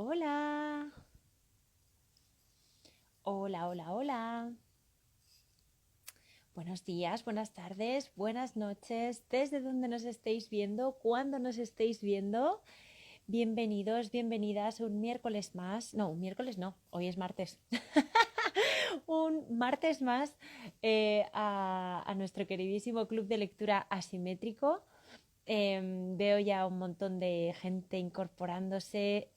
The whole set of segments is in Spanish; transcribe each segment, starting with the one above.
Hola, hola, hola, hola. Buenos días, buenas tardes, buenas noches, desde donde nos estéis viendo, cuando nos estéis viendo. Bienvenidos, bienvenidas un miércoles más. No, un miércoles no, hoy es martes. Un martes más a nuestro queridísimo club de lectura asimétrico. Veo ya un montón de gente incorporándose.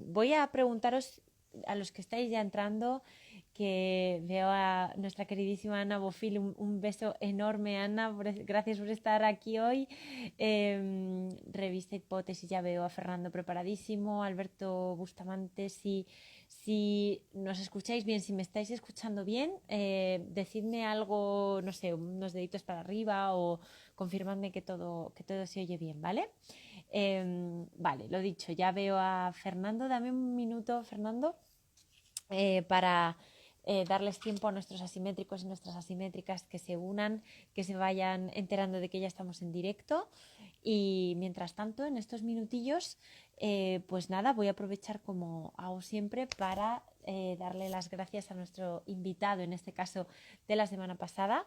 Voy a preguntaros a los que estáis ya entrando, que veo a nuestra queridísima Ana Bofil, un beso enorme, Ana, gracias por estar aquí hoy. Revista Hipótesis, ya veo a Fernando preparadísimo, Alberto Bustamante, si nos escucháis bien, si me estáis escuchando bien, decidme algo, no sé, unos deditos para arriba o confirmadme que todo se oye bien, ¿vale? Vale, lo dicho, ya veo a Fernando. Dame un minuto, Fernando, para darles tiempo a nuestros asimétricos y nuestras asimétricas que se unan, que se vayan enterando de que ya estamos en directo. Y mientras tanto, en estos minutillos, pues nada, voy a aprovechar como hago siempre para darle las gracias a nuestro invitado, en este caso de la semana pasada.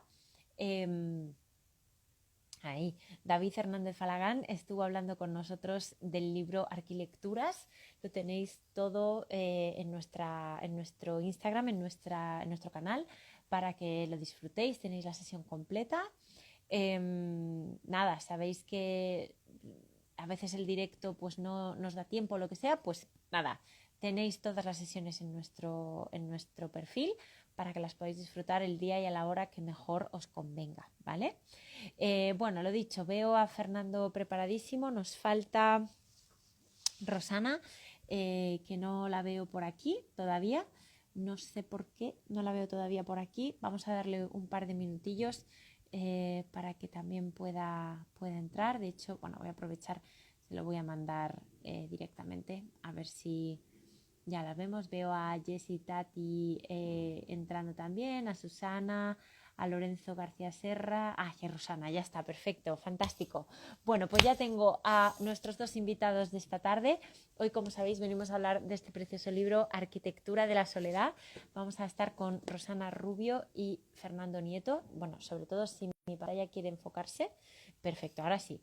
Ahí, David Hernández Falagán estuvo hablando con nosotros del libro Arquilecturas. Lo tenéis todo en nuestro Instagram, en nuestro canal, para que lo disfrutéis. Tenéis la sesión completa. Nada, sabéis que a veces el directo pues no nos da tiempo, lo que sea, pues nada, tenéis todas las sesiones en nuestro perfil para que las podáis disfrutar el día y a la hora que mejor os convenga, ¿vale? Bueno, lo dicho, veo a Fernando preparadísimo, nos falta Rosana, que no la veo por aquí todavía, no sé por qué no la veo todavía por aquí. Vamos a darle un par de minutillos para que también pueda entrar. De hecho, bueno, voy a aprovechar, se lo voy a mandar directamente, a ver si ya la vemos. Veo a Jessy Tati entrando también, a Susana, a Lorenzo García Serra. Ah, y a Rosana, ya está, perfecto, fantástico. Bueno, pues ya tengo a nuestros dos invitados de esta tarde. Hoy, como sabéis, venimos a hablar de este precioso libro, Arquitectura de la Soledad. Vamos a estar con Rosana Rubio y Fernando Nieto. Bueno, sobre todo si mi pantalla quiere enfocarse. Perfecto, ahora sí.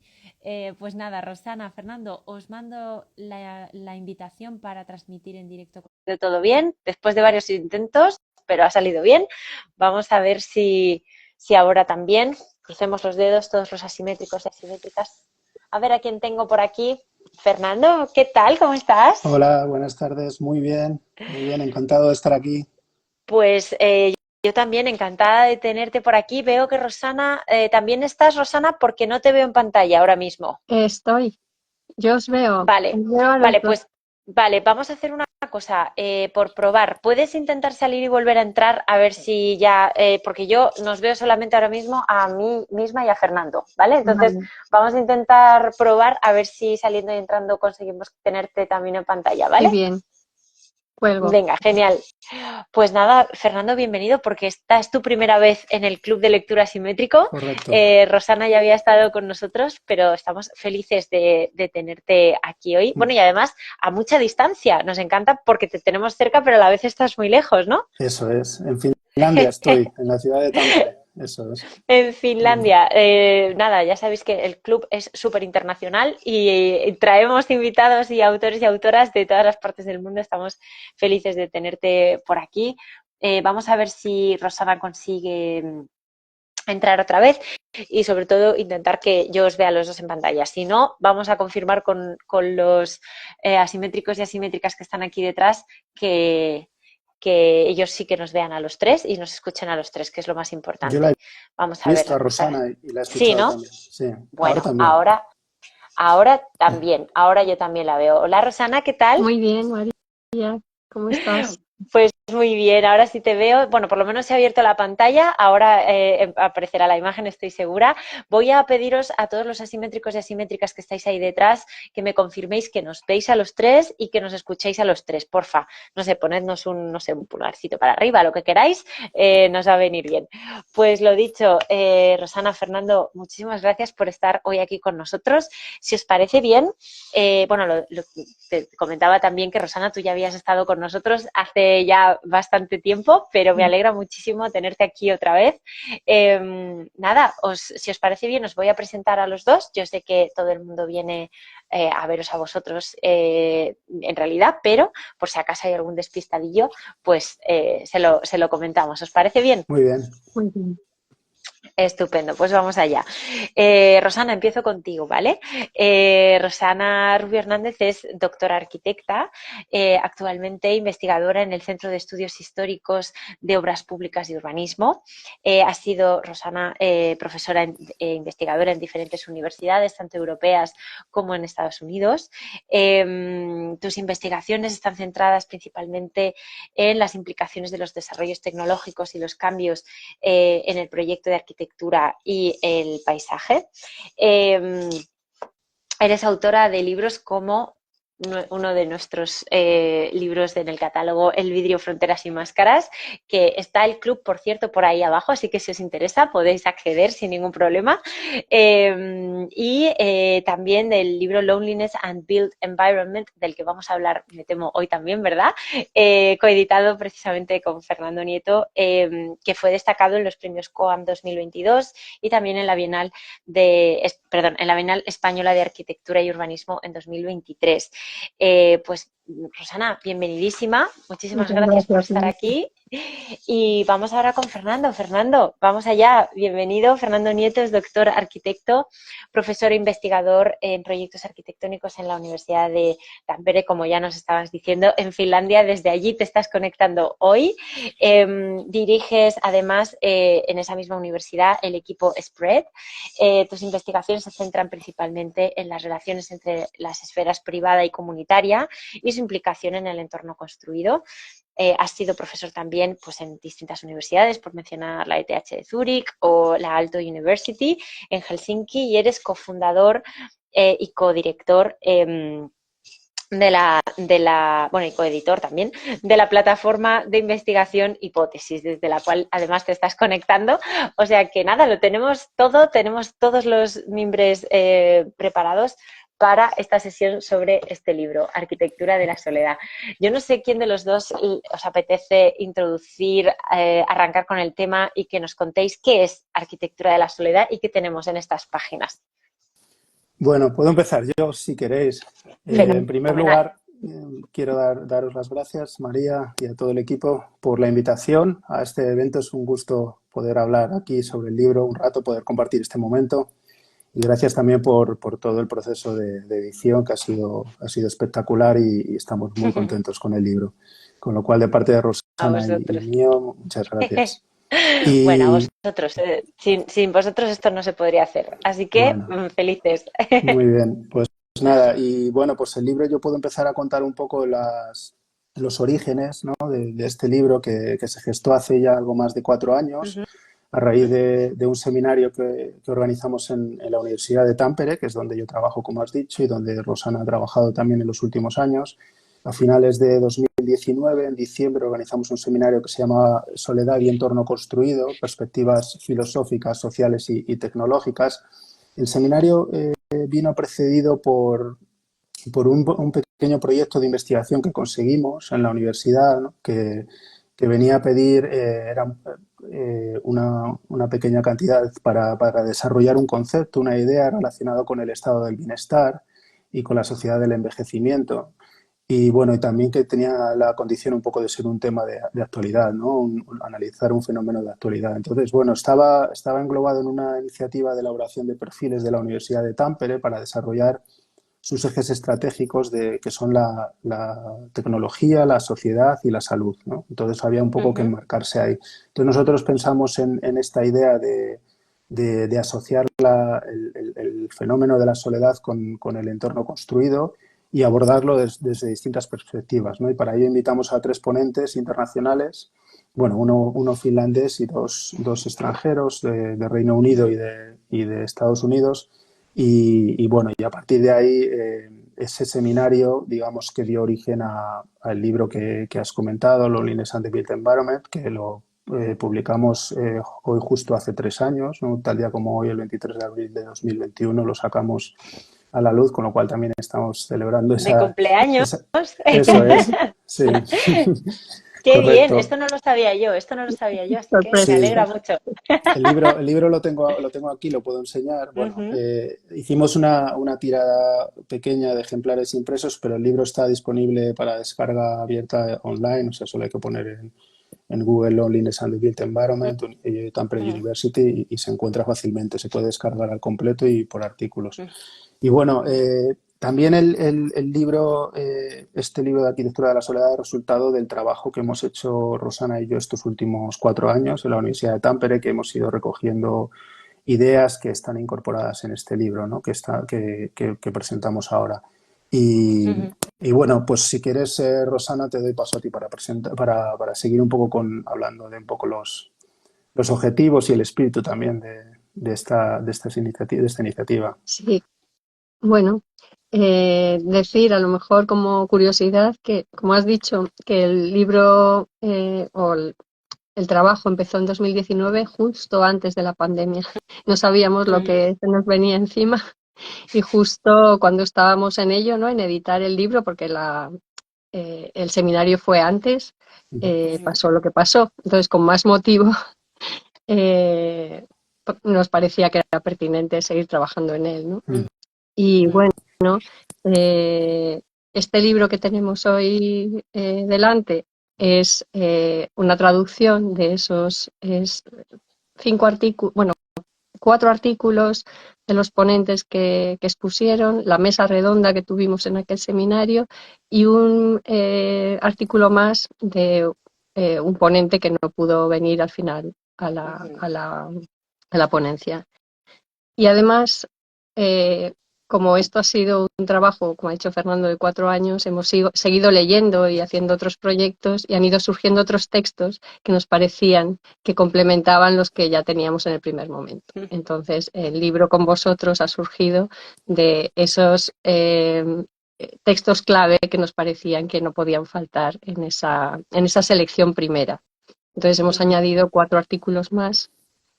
Pues nada, Rosana, Fernando, os mando la invitación para transmitir en directo. De todo bien, después de varios intentos, pero ha salido bien. Vamos a ver si ahora también. Crucemos los dedos, todos los asimétricos y asimétricas. A ver a quién tengo por aquí. Fernando, ¿qué tal? ¿Cómo estás? Hola, buenas tardes. Muy bien, encantado de estar aquí. Pues yo también encantada de tenerte por aquí. Veo que Rosana, también estás, Rosana, porque no te veo en pantalla ahora mismo. Estoy, yo Vale, os veo a los vale, dos. pues vale, vamos a hacer una cosa por probar. ¿Puedes intentar salir y volver a entrar a ver si ya, porque yo nos veo solamente ahora mismo a mí misma y a Fernando, ¿vale? Entonces Vale, vamos a intentar probar a ver si saliendo y entrando conseguimos tenerte también en pantalla, muy ¿vale? bien, cuelgo. Venga, genial. Pues nada, Fernando, bienvenido porque esta es tu primera vez en el Club de Lectura Simétrico. Correcto. Rosana ya había estado con nosotros, pero estamos felices de tenerte aquí hoy. Bueno, y además a mucha distancia. Nos encanta porque te tenemos cerca, pero a la vez estás muy lejos, ¿no? Eso es. En Finlandia estoy, en la ciudad de Tampere. Eso es. En Mm. Finlandia. Nada, ya sabéis que el club es súper internacional y traemos invitados y autores y autoras de todas las partes del mundo. Estamos felices de tenerte por aquí. Vamos a ver si Rosana consigue entrar otra vez y sobre todo intentar que yo os vea a los dos en pantalla. Si no, vamos a confirmar con los asimétricos y asimétricas que están aquí detrás que ellos sí que nos vean a los tres y nos escuchen a los tres, que es lo más Yo la importante. he Vamos a visto a ver. Rosana y la he Sí, escuchado ¿no? también. Sí, ahora Bueno, también. ahora también, ahora yo también la veo. Hola Rosana, ¿qué tal? Muy bien, María, ¿cómo estás? Pues muy bien, ahora sí te veo. Bueno, por lo menos se ha abierto la pantalla, ahora aparecerá la imagen, estoy segura. Voy a pediros a todos los asimétricos y asimétricas que estáis ahí detrás que me confirméis que nos veis a los tres y que nos escuchéis a los tres, porfa. No sé, ponednos un, no sé, un pulgarcito para arriba, lo que queráis, nos va a venir bien. Pues lo dicho, Rosana, Fernando, muchísimas gracias por estar hoy aquí con nosotros. Si os parece bien, bueno, te comentaba también que Rosana, tú ya habías estado con nosotros hace ya bastante tiempo, pero me alegra muchísimo tenerte aquí otra vez. Nada, si os parece bien, os voy a presentar a los dos. Yo sé que todo el mundo viene a veros a vosotros en realidad, pero por si acaso hay algún despistadillo, pues se lo comentamos. ¿Os parece bien? Muy bien. Muy bien. Estupendo, pues vamos allá. Rosana, empiezo contigo, ¿vale? Rosana Rubio Hernández es doctora arquitecta, actualmente investigadora en el Centro de Estudios Históricos de Obras Públicas y Urbanismo. Ha sido, Rosana, profesora e investigadora en diferentes universidades, tanto europeas como en Estados Unidos. Tus investigaciones están centradas principalmente en las implicaciones de los desarrollos tecnológicos y los cambios en el proyecto de arquitectura y el paisaje. Eres autora de libros como uno de nuestros libros en el catálogo, El vidrio, fronteras y máscaras, que está el club, por cierto, por ahí abajo, así que si os interesa podéis acceder sin ningún problema. También del libro Loneliness and Built Environment, del que vamos a hablar, me temo, hoy también, ¿verdad? Coeditado precisamente con Fernando Nieto, que fue destacado en los premios COAM 2022 y también en la Bienal en la Bienal Española de Arquitectura y Urbanismo en 2023. Pues Rosana, bienvenidísima, muchísimas Muchas gracias por gracias, estar Mónica. aquí y vamos ahora con Fernando. Fernando, vamos allá, bienvenido. Fernando Nieto es doctor arquitecto, profesor e investigador en proyectos arquitectónicos en la Universidad de Tampere, como ya nos estabas diciendo, en Finlandia. Desde allí te estás conectando hoy. Diriges además en esa misma universidad el equipo Spread. Tus investigaciones se centran principalmente en las relaciones entre las esferas privada y comunitaria y su implicación en el entorno construido. Has sido profesor también pues, en distintas universidades, por mencionar la ETH de Zúrich o la Aalto University en Helsinki, y eres cofundador y codirector y coeditor también, de la plataforma de investigación Hipótesis, desde la cual además te estás conectando. O sea que nada, lo tenemos todo, tenemos todos los mimbres preparados para esta sesión sobre este libro, Arquitectura de la Soledad. Yo no sé quién de los dos os apetece introducir, arrancar con el tema y que nos contéis qué es Arquitectura de la Soledad y qué tenemos en estas páginas. Bueno, puedo empezar yo si queréis. En primer Fenomenal. lugar, quiero daros las gracias, María, y a todo el equipo por la invitación a este evento. Es un gusto poder hablar aquí sobre el libro un rato, poder compartir este momento. Y gracias también por todo el proceso de edición, que ha sido espectacular y estamos muy contentos con el libro. Con lo cual, de parte de A Rosana y vosotros. mío, muchas gracias. Bueno, a Y vosotros. Sin vosotros esto no se podría hacer. Así que bueno, felices. muy bien. Pues nada, y bueno, pues el libro yo puedo empezar a contar un poco los orígenes, ¿no? de este libro que se gestó hace ya algo más de 4 años Ujú. a raíz de un seminario que organizamos en la Universidad de Tampere, que es donde yo trabajo, como has dicho, y donde Rosana ha trabajado también en los últimos años. A finales de 2019, en diciembre, organizamos un seminario que se llama Soledad y entorno construido, perspectivas filosóficas, sociales y tecnológicas. El seminario vino precedido por un pequeño proyecto de investigación que conseguimos en la universidad, ¿no? que venía a pedir una pequeña cantidad para desarrollar un concepto, una idea relacionada con el estado del bienestar y con la sociedad del envejecimiento. Y bueno, y también que tenía la condición un poco de ser un tema de actualidad, ¿no? Analizar un fenómeno de actualidad. Entonces, bueno, estaba englobado en una iniciativa de elaboración de perfiles de la Universidad de Tampere para desarrollar sus ejes estratégicos que son la tecnología, la sociedad y la salud, ¿no? Entonces había un poco que Ujú. enmarcarse ahí. Entonces nosotros pensamos en esta idea de asociar el fenómeno de la soledad con el entorno construido y abordarlo desde distintas perspectivas, ¿no? Y para ello invitamos a 3 ponentes internacionales, bueno, uno finlandés y dos extranjeros de Reino Unido y de Estados Unidos. Y bueno, y a partir de ahí, ese seminario, digamos, que dio origen al libro que has comentado, Loneliness and the Built Environment, que lo publicamos hoy justo hace 3 años, ¿no? Tal día como hoy, el 23 de abril de 2021, lo sacamos a la luz, con lo cual también estamos celebrando De cumpleaños. eso es, sí. Qué bien, Correcto. esto no lo sabía yo, así que me Sí, Sorpresa. alegra mucho. el libro lo tengo aquí, lo puedo enseñar. Bueno, Ujú, hicimos una tirada pequeña de ejemplares impresos, pero el libro está disponible para descarga abierta online, o sea, solo hay que poner en Google Loneliness and the Built Environment, Tampere ujú, University, y se encuentra fácilmente. Se puede descargar al completo y por artículos. ujú, Y bueno, también el libro, este libro de Arquitectura de la Soledad, es resultado del trabajo que hemos hecho Rosana y yo estos últimos 4 años en la Universidad de Tampere, que hemos ido recogiendo ideas que están incorporadas en este libro, ¿no? que presentamos ahora. Y, ujú. y bueno, pues si quieres, Rosana, te doy paso a ti para seguir un poco hablando de un poco los objetivos y el espíritu también de esta iniciativa. Sí, bueno, decir a lo mejor como curiosidad que, como has dicho, que el libro el trabajo empezó en 2019, justo antes de la pandemia. No sabíamos lo Ujú, que se nos venía encima y justo cuando estábamos en ello, ¿no? En editar el libro, porque el seminario fue antes, ujú, pasó lo que pasó. Entonces, con más motivo, eh, nos parecía que era pertinente seguir trabajando en él, ¿no? Mm. Y ujú, bueno, eh, este libro que tenemos hoy delante es una traducción de esos 5 artículos, bueno, 4 artículos de los ponentes que expusieron, la mesa redonda que tuvimos en aquel seminario y un artículo más de un ponente que no pudo venir al final ujú, a la ponencia. Y además, eh, como esto ha sido un trabajo, como ha dicho Fernando, de 4 años, hemos seguido leyendo y haciendo otros proyectos y han ido surgiendo otros textos que nos parecían que complementaban los que ya teníamos en el primer momento. ujú. Entonces, el libro con vosotros ha surgido de esos textos clave que nos parecían que no podían faltar en esa selección primera. Entonces, hemos Ujú, añadido 4 artículos más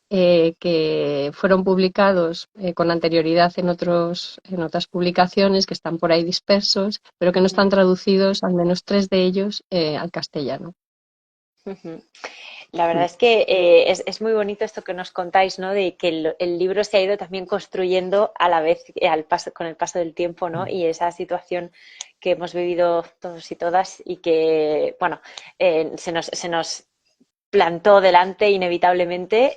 que fueron publicados con anterioridad en otras publicaciones que están por ahí dispersos, pero que no están ujú, traducidos, al menos 3 de ellos, al castellano. ujú. La verdad es que es muy bonito esto que nos contáis, ¿no? De que el libro se ha ido también construyendo a la vez, con el paso del tiempo, ¿no? Y esa situación que hemos vivido todos y todas y que, bueno, se nos plantó delante inevitablemente,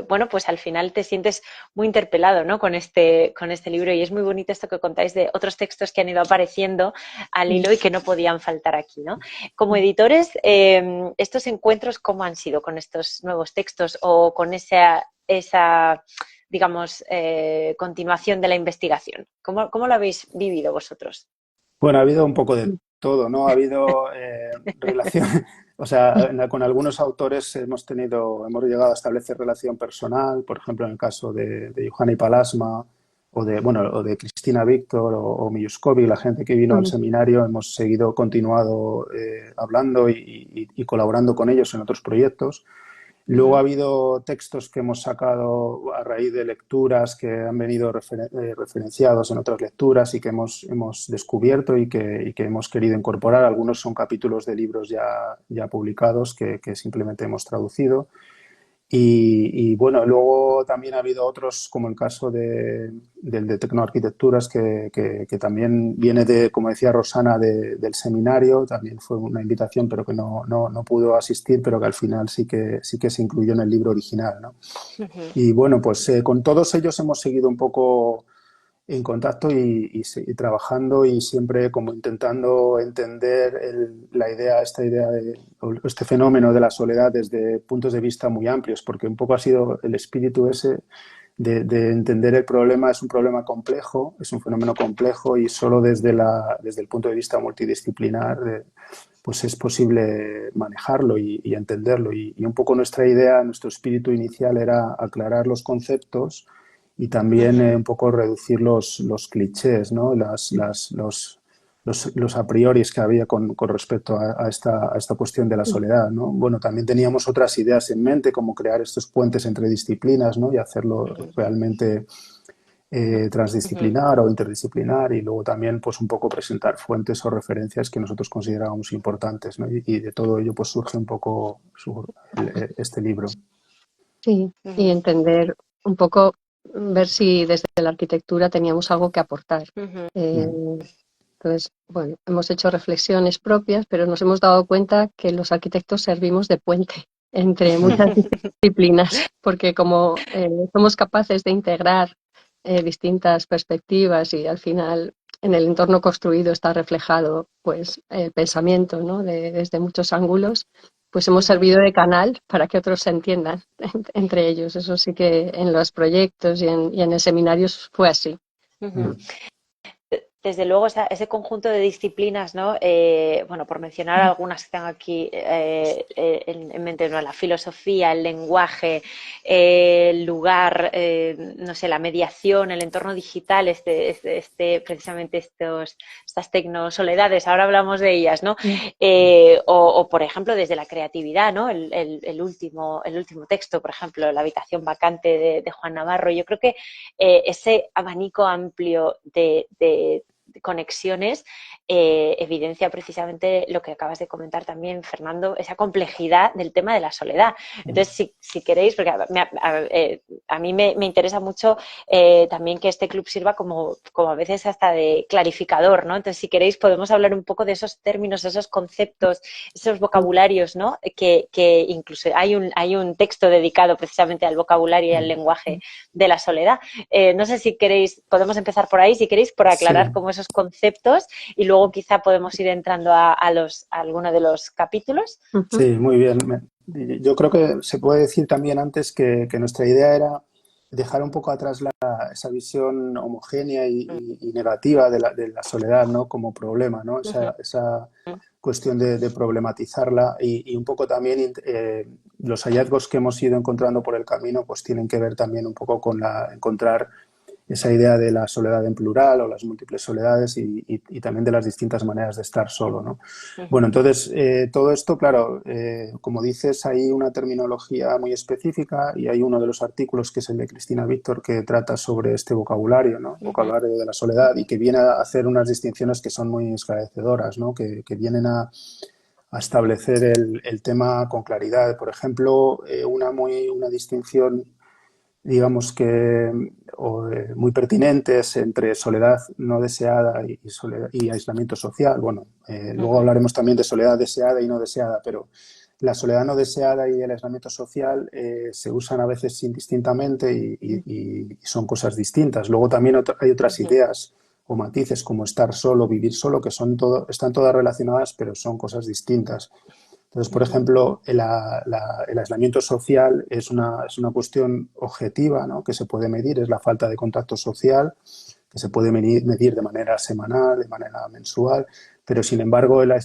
bueno, pues al final te sientes muy interpelado, ¿no? Con este libro y es muy bonito esto que contáis de otros textos que han ido apareciendo al hilo y que no podían faltar aquí, ¿no? Como editores, estos encuentros, ¿cómo han sido con estos nuevos textos o con esa digamos, continuación de la investigación? ¿Cómo lo habéis vivido vosotros? Bueno, ha habido un poco de todo, ¿no? Ha habido relación, o sea, con algunos autores hemos llegado a establecer relación personal, por ejemplo, en el caso de Juhani Palasma o de Cristina Víctor o Mijuskovic, la gente que vino al seminario, hemos continuado hablando y colaborando con ellos en otros proyectos. Luego ha Ujú, habido textos que hemos sacado a raíz de lecturas que han venido referenciados en otras lecturas y que hemos descubierto y que hemos querido incorporar. Algunos son capítulos de libros ya publicados que simplemente hemos traducido. Bueno, luego también ha habido otros, como el caso del de Tecnoarquitecturas, que también viene de, como decía Rosana, del seminario. También fue una invitación, pero que no pudo asistir, pero que al final sí que se incluyó en el libro original, ¿no? ujú, Y bueno, pues con todos ellos hemos seguido un poco en contacto y trabajando y siempre como intentando entender esta idea este fenómeno de la soledad desde puntos de vista muy amplios, porque un poco ha sido el espíritu ese de entender el problema. Es un problema complejo, es un fenómeno complejo y solo desde el punto de vista multidisciplinar pues es posible manejarlo y entenderlo. Y un poco nuestra idea, nuestro espíritu inicial era aclarar los conceptos y también un poco reducir los clichés, ¿no? Los a priori que había con respecto a esta cuestión de la soledad, ¿no? Bueno, también teníamos otras ideas en mente, como crear estos puentes entre disciplinas, ¿no? Y hacerlo realmente transdisciplinar o interdisciplinar, y luego también pues un poco presentar fuentes o referencias que nosotros considerábamos importantes, ¿no? Y de todo ello pues surge un poco este libro. Sí, y entender un poco, ver si desde la arquitectura teníamos algo que aportar. Entonces, bueno, hemos hecho reflexiones propias, pero nos hemos dado cuenta que los arquitectos servimos de puente entre muchas disciplinas, porque como somos capaces de integrar distintas perspectivas y al final en el entorno construido está reflejado pues el pensamiento, ¿no? Desde muchos ángulos, pues hemos servido de canal para que otros se entiendan entre ellos. Eso sí que en los proyectos y en el seminario fue así. Desde luego, ese conjunto de disciplinas, ¿no? Bueno, por mencionar algunas que tengo aquí en mente, ¿no? La filosofía, el lenguaje, el lugar, no sé, la mediación, el entorno digital, precisamente estas tecnosoledades, ahora hablamos de ellas, ¿no? O, por ejemplo, desde la creatividad, ¿no? El último texto, por ejemplo, La habitación vacante de Juan Navarro. Yo creo que ese abanico amplio de conexiones evidencia precisamente lo que acabas de comentar también, Fernando, esa complejidad del tema de la soledad. Entonces, si queréis, porque a mí me interesa mucho también que este club sirva como a veces hasta de clarificador, ¿no? Entonces, si queréis, podemos hablar un poco de esos términos, esos conceptos, esos vocabularios, ¿no? Que incluso hay un texto dedicado precisamente al vocabulario y al lenguaje de la soledad. No sé si queréis, podemos empezar por ahí, si queréis, por aclarar como esos conceptos, y luego quizá podemos ir entrando a alguno de los capítulos. Sí, muy bien. Yo creo que se puede decir también antes que nuestra idea era dejar un poco atrás esa visión homogénea y negativa de la soledad, ¿no? Como problema, ¿no? Esa cuestión de problematizarla y un poco también los hallazgos que hemos ido encontrando por el camino pues tienen que ver también un poco con encontrar esa idea de la soledad en plural o las múltiples soledades y también de las distintas maneras de estar solo, ¿no? Bueno, entonces, todo esto, claro, como dices, hay una terminología muy específica y hay uno de los artículos, que es el de Cristina Víctor, que trata sobre este vocabulario, ¿no? Vocabulario de la soledad, y que viene a hacer unas distinciones que son muy esclarecedoras, ¿no? Que vienen a establecer el tema con claridad. Por ejemplo, una distinción, digamos que muy pertinentes entre soledad no deseada y aislamiento social. Bueno, luego hablaremos también de soledad deseada y no deseada, pero la soledad no deseada y el aislamiento social se usan a veces indistintamente y son cosas distintas. Luego también hay otras ideas o matices como estar solo, vivir solo, que están todas relacionadas, pero son cosas distintas. Entonces, por ejemplo, el aislamiento social es una cuestión objetiva, ¿no? Que se puede medir, es la falta de contacto social, que se puede medir de manera semanal, de manera mensual, pero sin embargo la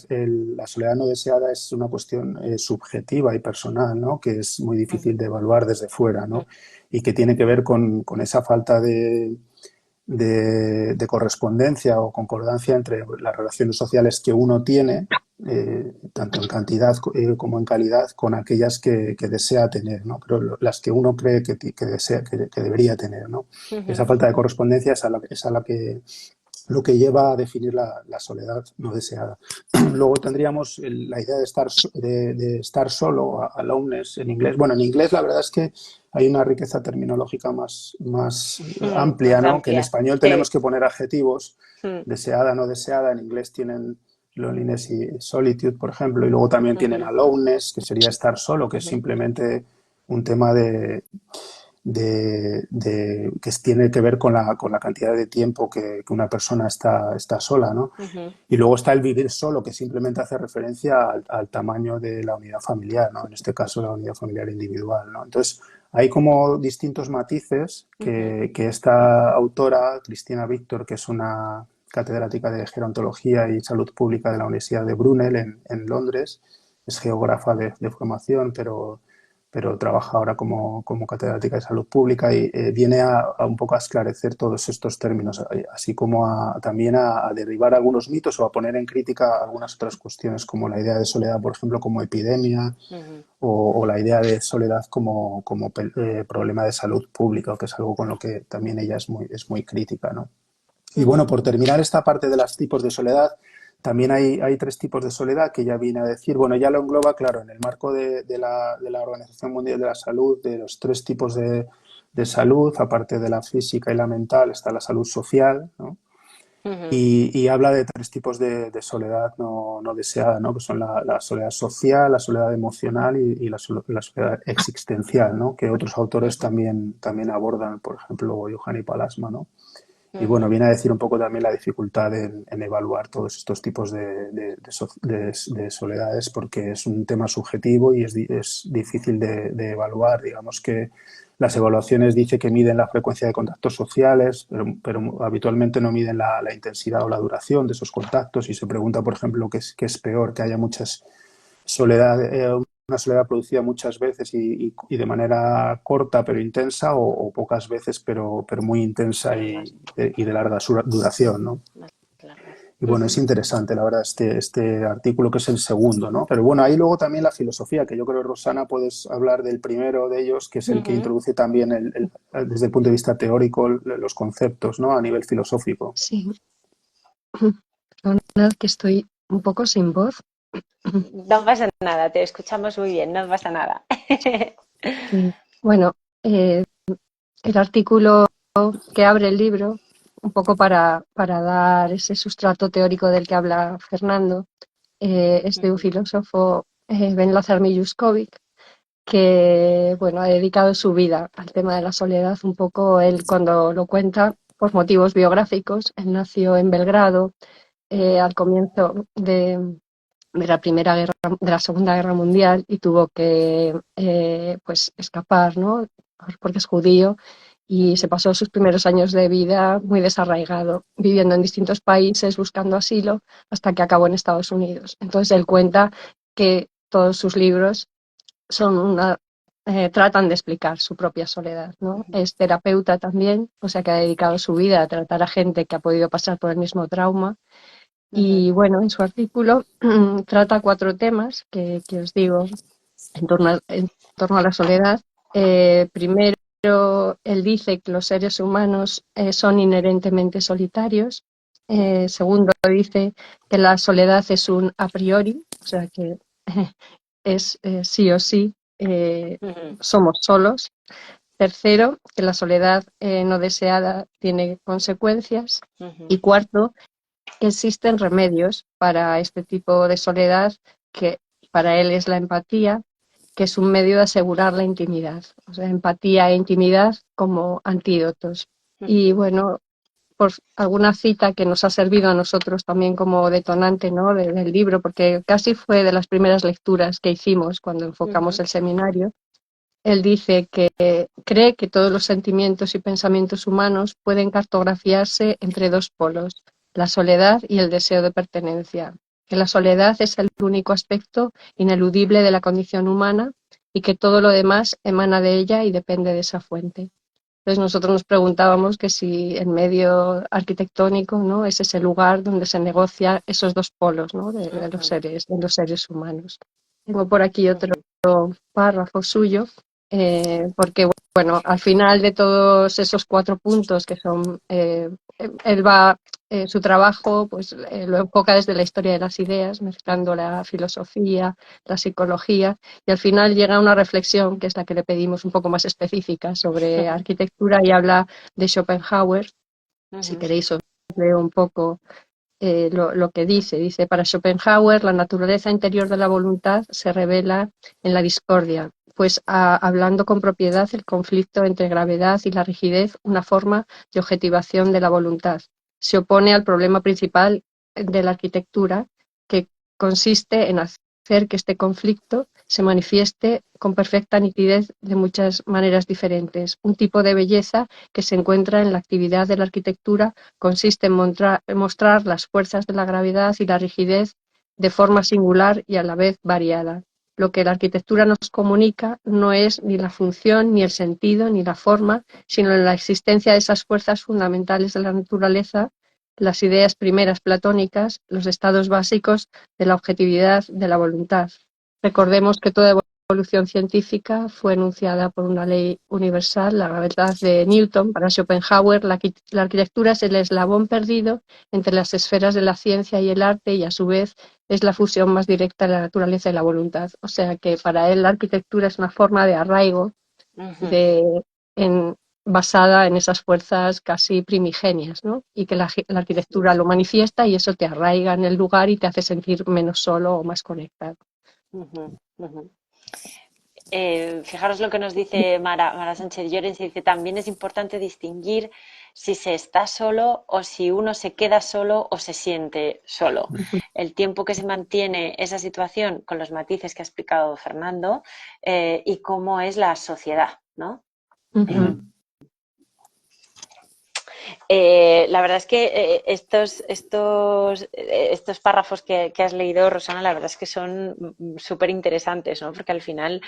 soledad no deseada es una cuestión subjetiva y personal, ¿no? Que es muy difícil de evaluar desde fuera, ¿no? Y que tiene que ver con esa falta de correspondencia o concordancia entre las relaciones sociales que uno tiene, tanto en cantidad como en calidad, con aquellas que desea tener, ¿no? Pero las que uno cree que debería tener, ¿no? Esa falta de correspondencia es lo que lleva a definir la soledad no deseada. Luego tendríamos la idea de estar solo, aloneness en inglés. Bueno, en inglés la verdad es que hay una riqueza terminológica más amplia, ¿no? Que en español tenemos que poner adjetivos, deseada, no deseada. En inglés tienen loneliness y solitude, por ejemplo, y luego también tienen aloneness, que sería estar solo, que es simplemente un tema que tiene que ver con la cantidad de tiempo que una persona está sola, ¿no? Y luego está el vivir solo, que simplemente hace referencia al tamaño de la unidad familiar, ¿no? En este caso, la unidad familiar individual, ¿no? Entonces, hay como distintos matices que esta autora, Cristina Víctor, que es una catedrática de gerontología y salud pública de la Universidad de Brunel en Londres, es geógrafa de formación, pero trabaja ahora como catedrática de salud pública y viene a un poco a esclarecer todos estos términos, así como también a derribar algunos mitos o a poner en crítica algunas otras cuestiones, como la idea de soledad, por ejemplo, como epidemia, o la idea de soledad como problema de salud pública, que es algo con lo que también ella es muy crítica, ¿no? Y bueno, por terminar esta parte de los tipos de soledad, también hay tres tipos de soledad que ya viene a decir, bueno, ya lo engloba, claro, en el marco de la Organización Mundial de la Salud, de los tres tipos de salud, aparte de la física y la mental, está la salud social, ¿no? Y habla de tres tipos de soledad no deseada, ¿no? Que son la soledad social, la soledad emocional y la soledad existencial, ¿no? Que otros autores también abordan, por ejemplo, Johanny Palasma, ¿no? Y bueno, viene a decir un poco también la dificultad en evaluar todos estos tipos de soledades, porque es un tema subjetivo y es difícil de evaluar. Digamos que las evaluaciones dice que miden la frecuencia de contactos sociales, pero habitualmente no miden la intensidad o la duración de esos contactos, y se pregunta, por ejemplo, qué es peor, que haya muchas soledad, una soledad producida muchas veces y de manera corta pero intensa, o pocas veces pero muy intensa y de larga duración, ¿no? Y bueno, es interesante, la verdad, este artículo, que es el segundo, ¿no? Pero bueno, hay luego también la filosofía, que yo creo, Rosana, puedes hablar del primero de ellos, que es el que introduce también desde el punto de vista teórico los conceptos, ¿no? A nivel filosófico. Sí, perdonad que estoy un poco sin voz. No pasa nada, te escuchamos muy bien, no pasa nada. Sí. Bueno, el artículo que abre el libro, un poco para dar ese sustrato teórico del que habla Fernando, es de un filósofo, Ben Lazar Miljuskovic, que bueno, ha dedicado su vida al tema de la soledad. Un poco él, cuando lo cuenta, por motivos biográficos, él nació en Belgrado al comienzo de la Segunda Guerra Mundial, y tuvo que pues escapar, ¿no? Porque es judío, y se pasó sus primeros años de vida muy desarraigado, viviendo en distintos países, buscando asilo, hasta que acabó en Estados Unidos. Entonces él cuenta que todos sus libros tratan de explicar su propia soledad, ¿no? Es terapeuta también, o sea que ha dedicado su vida a tratar a gente que ha podido pasar por el mismo trauma. Y bueno, en su artículo trata 4 temas que os digo en torno a la soledad. Primero, él dice que los seres humanos son inherentemente solitarios. Segundo, dice que la soledad es un a priori, o sea que es sí o sí, somos solos. Tercero, que la soledad no deseada tiene consecuencias. Y cuarto, que existen remedios para este tipo de soledad, que para él es la empatía, que es un medio de asegurar la intimidad. O sea, empatía e intimidad como antídotos. Y bueno, por alguna cita que nos ha servido a nosotros también como detonante, ¿no?, del libro, porque casi fue de las primeras lecturas que hicimos cuando enfocamos el seminario. Él dice que cree que todos los sentimientos y pensamientos humanos pueden cartografiarse entre 2 polos, la soledad y el deseo de pertenencia, que la soledad es el único aspecto ineludible de la condición humana y que todo lo demás emana de ella y depende de esa fuente. Entonces nosotros nos preguntábamos que si el medio arquitectónico, ¿no?, es ese lugar donde se negocia esos 2 polos, ¿no?, de los seres humanos. Tengo por aquí otro párrafo suyo, porque bueno, al final de todos esos 4 puntos que son, él va, su trabajo pues lo enfoca desde la historia de las ideas, mezclando la filosofía, la psicología, y al final llega a una reflexión que es la que le pedimos, un poco más específica sobre arquitectura, y habla de Schopenhauer. Si queréis os leo un poco lo que dice. Para Schopenhauer, la naturaleza interior de la voluntad se revela en la discordia, pues hablando con propiedad, el conflicto entre gravedad y la rigidez, una forma de objetivación de la voluntad, se opone al problema principal de la arquitectura, que consiste en hacer hacer que este conflicto se manifieste con perfecta nitidez de muchas maneras diferentes. Un tipo de belleza que se encuentra en la actividad de la arquitectura consiste en mostrar las fuerzas de la gravedad y la rigidez de forma singular y a la vez variada. Lo que la arquitectura nos comunica no es ni la función, ni el sentido, ni la forma, sino la existencia de esas fuerzas fundamentales de la naturaleza, las ideas primeras platónicas, los estados básicos de la objetividad de la voluntad. Recordemos que toda evolución científica fue enunciada por una ley universal, la gravedad de Newton. Para Schopenhauer, la arquitectura es el eslabón perdido entre las esferas de la ciencia y el arte y, a su vez, es la fusión más directa de la naturaleza y la voluntad. O sea que para él la arquitectura es una forma de arraigo basada en esas fuerzas casi primigenias, ¿no? Y que la arquitectura lo manifiesta y eso te arraiga en el lugar y te hace sentir menos solo o más conectado. Fijaros lo que nos dice Mara Sánchez Llorens, dice, también es importante distinguir si se está solo o si uno se queda solo o se siente solo. El tiempo que se mantiene esa situación con los matices que ha explicado Fernando y cómo es la sociedad, ¿no? La verdad es que estos párrafos que has leído, Rosana, la verdad es que son súper interesantes, ¿no? Porque al final,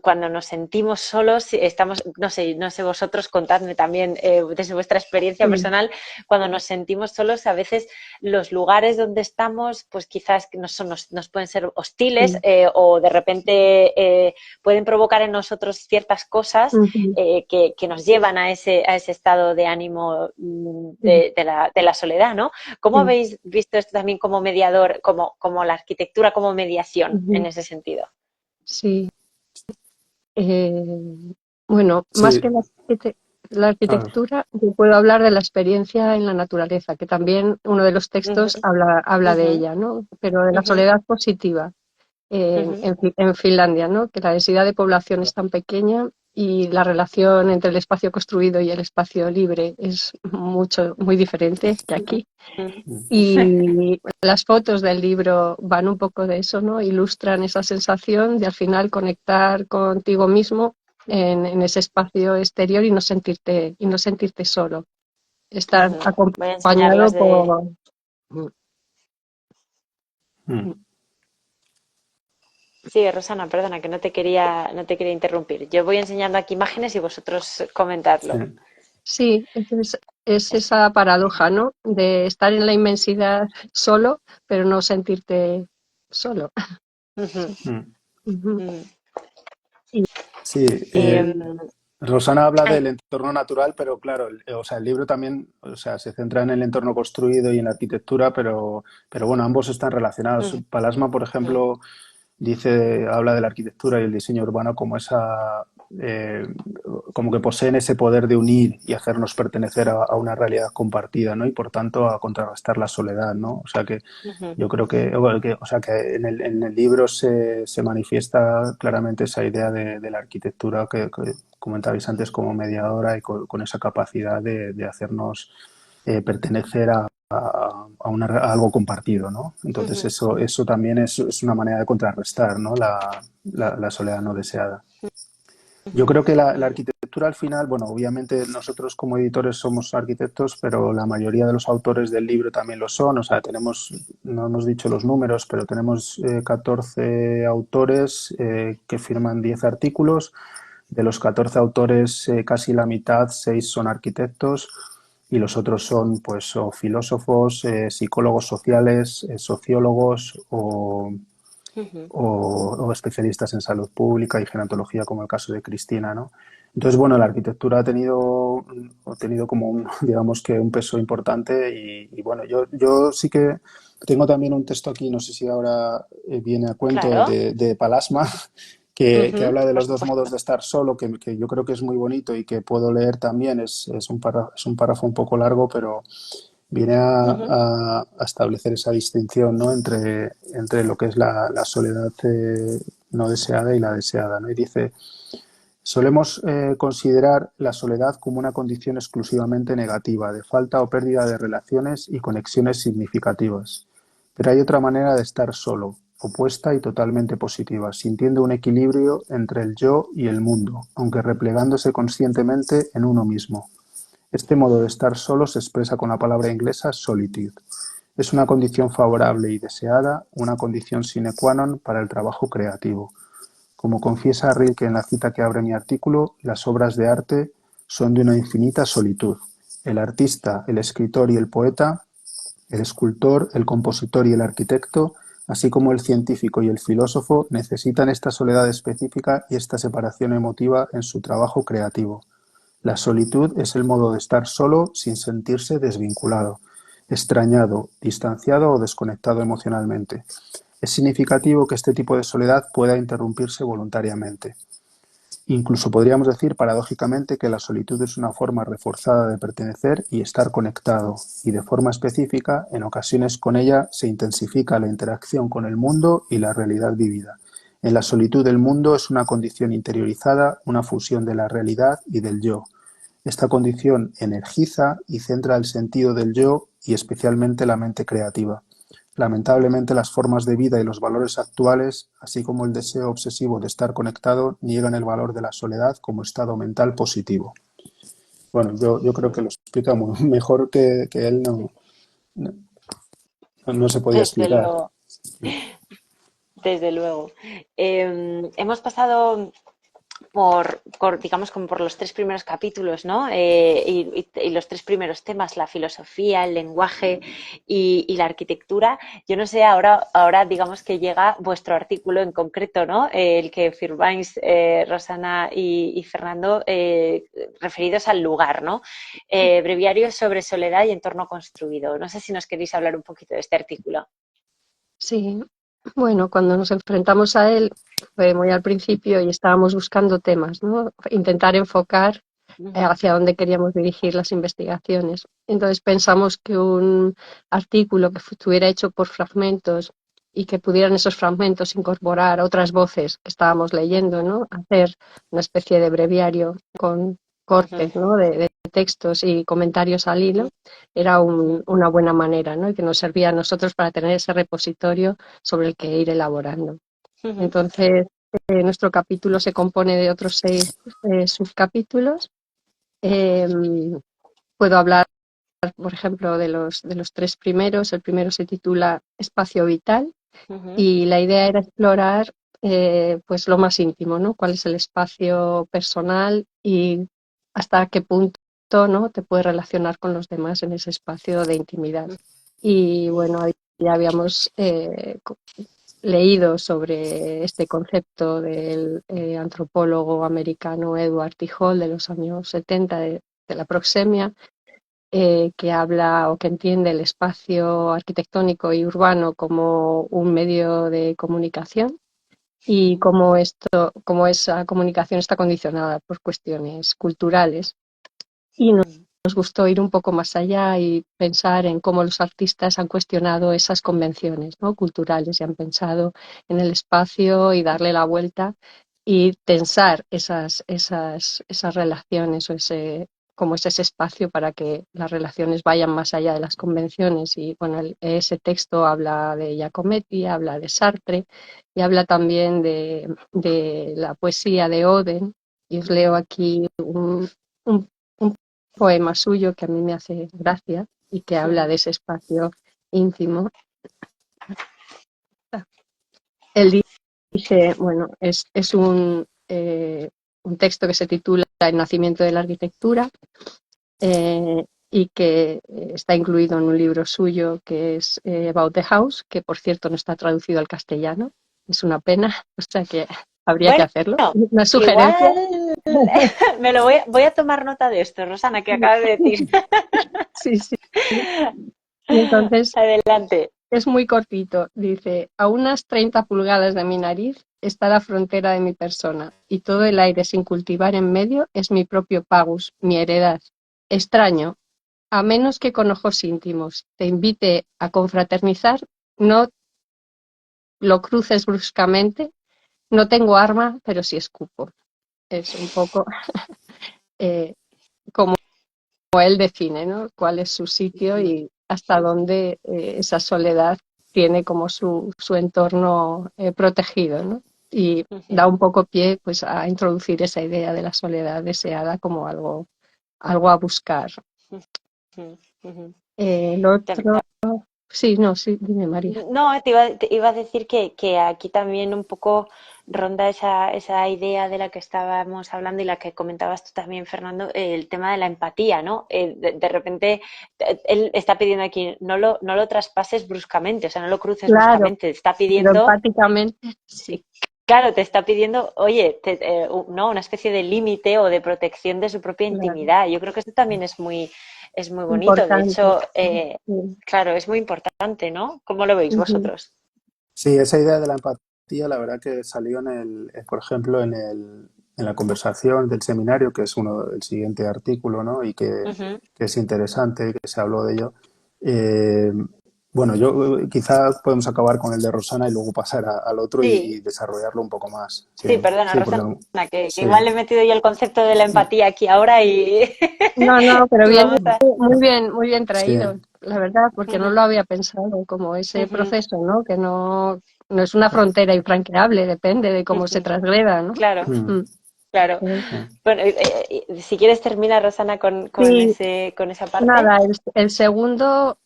cuando nos sentimos solos, estamos, no sé vosotros, contadme también desde vuestra experiencia personal, cuando nos sentimos solos, a veces los lugares donde estamos, pues quizás nos pueden ser hostiles o de repente pueden provocar en nosotros ciertas cosas que nos llevan a ese estado de ánimo de la soledad, ¿no? ¿Cómo habéis visto esto también como mediador, como la arquitectura como mediación en ese sentido? Sí. Bueno, Sí. más que la arquitectura, yo puedo hablar de la experiencia en la naturaleza, que también uno de los textos habla de ella, ¿no? Pero de la soledad positiva en Finlandia, ¿no? Que la densidad de población es tan pequeña y la relación entre el espacio construido y el espacio libre es muy diferente que aquí. Y las fotos del libro van un poco de eso, ¿no? Ilustran esa sensación de al final conectar contigo mismo en ese espacio exterior y no sentirte solo. Estar acompañado por... Sí, Rosana, perdona, que no te quería interrumpir. Yo voy enseñando aquí imágenes y vosotros comentadlo. Sí, entonces es esa paradoja, ¿no? De estar en la inmensidad solo, pero no sentirte solo. Sí, Rosana habla del entorno natural, pero claro, el libro también, se centra en el entorno construido y en la arquitectura, pero bueno, ambos están relacionados. Palasma, por ejemplo, habla de la arquitectura y el diseño urbano como como que poseen ese poder de unir y hacernos pertenecer a una realidad compartida, ¿no? Y por tanto a contrarrestar la soledad, ¿no? O sea que yo creo que en el libro se manifiesta claramente esa idea de la arquitectura que comentabais antes como mediadora y con esa capacidad de hacernos pertenecer a algo compartido, ¿no? Entonces eso también es una manera de contrarrestar, ¿no? la soledad no deseada. Yo creo que la arquitectura al final, bueno, obviamente nosotros como editores somos arquitectos, pero la mayoría de los autores del libro también lo son. O sea, no hemos dicho los números, pero tenemos 14 autores que firman 10 artículos. De los 14 autores, casi la mitad, 6 son arquitectos y los otros son pues o filósofos, psicólogos sociales, sociólogos o especialistas en salud pública y gerontología, como el caso de Cristina, ¿no? Entonces, bueno, la arquitectura ha tenido como digamos que un peso importante y bueno, yo sí que tengo también un texto aquí, no sé si ahora viene a cuento, claro. de Palasma, que habla de los dos modos de estar solo, que yo creo que es muy bonito y que puedo leer también. Es un párrafo un poco largo, pero viene a establecer esa distinción, ¿no? entre lo que es la soledad no deseada y la deseada, ¿no? Y dice: solemos considerar la soledad como una condición exclusivamente negativa, de falta o pérdida de relaciones y conexiones significativas. Pero hay otra manera de estar solo, opuesta y totalmente positiva, sintiendo un equilibrio entre el yo y el mundo, aunque replegándose conscientemente en uno mismo. Este modo de estar solo se expresa con la palabra inglesa solitude. Es una condición favorable y deseada, una condición sine qua non para el trabajo creativo. Como confiesa Rilke en la cita que abre mi artículo, las obras de arte son de una infinita solitud. El artista, el escritor y el poeta, el escultor, el compositor y el arquitecto, así como el científico y el filósofo, necesitan esta soledad específica y esta separación emotiva en su trabajo creativo. La solitud es el modo de estar solo sin sentirse desvinculado, extrañado, distanciado o desconectado emocionalmente. Es significativo que este tipo de soledad pueda interrumpirse voluntariamente. Incluso podríamos decir paradójicamente que la solitud es una forma reforzada de pertenecer y estar conectado, y de forma específica, en ocasiones con ella se intensifica la interacción con el mundo y la realidad vivida. En la solitud el mundo es una condición interiorizada, una fusión de la realidad y del yo. Esta condición energiza y centra el sentido del yo y especialmente la mente creativa. Lamentablemente, las formas de vida y los valores actuales, así como el deseo obsesivo de estar conectado, niegan el valor de la soledad como estado mental positivo. Bueno, yo creo que lo explica mejor que él, no se podía Desde explicar. luego, desde luego. Hemos pasado digamos, como por los tres primeros capítulos, ¿no? Y los tres primeros temas, la filosofía, el lenguaje y la arquitectura. Yo no sé, ahora digamos que llega vuestro artículo en concreto, ¿no? El que firmáis Rosana y Fernando, referidos al lugar, ¿no? Breviario sobre soledad y entorno construido. No sé si nos queréis hablar un poquito de este artículo. Sí, bueno, cuando nos enfrentamos a él fue muy al principio y estábamos buscando temas, ¿no? Intentar enfocar hacia dónde queríamos dirigir las investigaciones. Entonces pensamos que un artículo que estuviera hecho por fragmentos y que pudieran esos fragmentos incorporar otras voces que estábamos leyendo, ¿no? Hacer una especie de breviario con cortes, ¿no? de textos y comentarios al hilo, era una buena manera, ¿no? Y que nos servía a nosotros para tener ese repositorio sobre el que ir elaborando. Entonces, nuestro capítulo se compone de otros 6 subcapítulos. Puedo hablar, por ejemplo, de los 3 primeros. El primero se titula Espacio Vital y la idea era explorar pues lo más íntimo, ¿no? Cuál es el espacio personal y hasta qué punto, ¿no? te puedes relacionar con los demás en ese espacio de intimidad. Y bueno, ya habíamos leído sobre este concepto del antropólogo americano Edward T. Hall de los años 70 de la proxemia, que habla o que entiende el espacio arquitectónico y urbano como un medio de comunicación y cómo esa comunicación está condicionada por cuestiones culturales. Y nos gustó ir un poco más allá y pensar en cómo los artistas han cuestionado esas convenciones, ¿no? culturales y han pensado en el espacio y darle la vuelta y tensar esas relaciones o cómo es ese espacio para que las relaciones vayan más allá de las convenciones. Y bueno, ese texto habla de Giacometti, habla de Sartre y habla también de la poesía de Oden. Y os leo aquí un poema suyo que a mí me hace gracia y que habla de ese espacio íntimo. Él dice, bueno, es un texto que se titula El nacimiento de la arquitectura y que está incluido en un libro suyo que es About the House, que por cierto no está traducido al castellano. Es una pena, o sea que habría que Bueno, hacerlo. Una sugerencia. igual voy a tomar nota de esto, Rosana, que acabas de decir. Sí, sí. Y entonces Adelante. es muy cortito. Dice, a unas 30 pulgadas de mi nariz está la frontera de mi persona y todo el aire sin cultivar en medio es mi propio pagus, mi heredad. Extraño, a menos que con ojos íntimos te invite a confraternizar, no lo cruces bruscamente. No tengo arma, pero sí escupo. Es un poco eh, como él define, ¿no? Cuál es su sitio y hasta dónde esa soledad tiene como su entorno protegido, ¿no? Y da un poco pie pues a introducir esa idea de la soledad deseada como algo a buscar. Lo otro, sí, no, sí, dime, María. No, te iba a decir que aquí también un poco ronda esa idea de la que estábamos hablando y la que comentabas tú también, Fernando, el tema de la empatía, ¿no? De repente él está pidiendo aquí, no lo traspases bruscamente, o sea, no lo cruces Claro, bruscamente, te está pero pidiendo, empáticamente, sí. claro, te está pidiendo, oye, no, una especie de límite o de protección de su propia Claro, intimidad. Yo creo que esto también es muy bonito. De importante. hecho, Sí. claro, es muy importante, ¿no? ¿Cómo lo veis Ujú. vosotros? Sí, esa idea de la empatía, la verdad que salió por ejemplo, en la conversación del seminario, que es el siguiente artículo, ¿no? Y Ujú. que es interesante, que se habló de ello. Eh, bueno, quizás podemos acabar con el de Rosana y luego pasar al otro Sí, y desarrollarlo un poco más. Sí, sí, perdona, sí, Rosana, porque que sí. igual le he metido yo el concepto de la empatía aquí ahora y, No, pero y viene vamos a... muy bien Sí, traído, la verdad, porque no Ujú, lo había pensado como ese ujú, proceso, ¿no? Que no es una frontera infranqueable, depende de cómo se ujú. transgreda, ¿no? Claro, mm, Mm, claro. sí. Bueno, si quieres termina, Rosana, Sí, con esa parte. nada, el segundo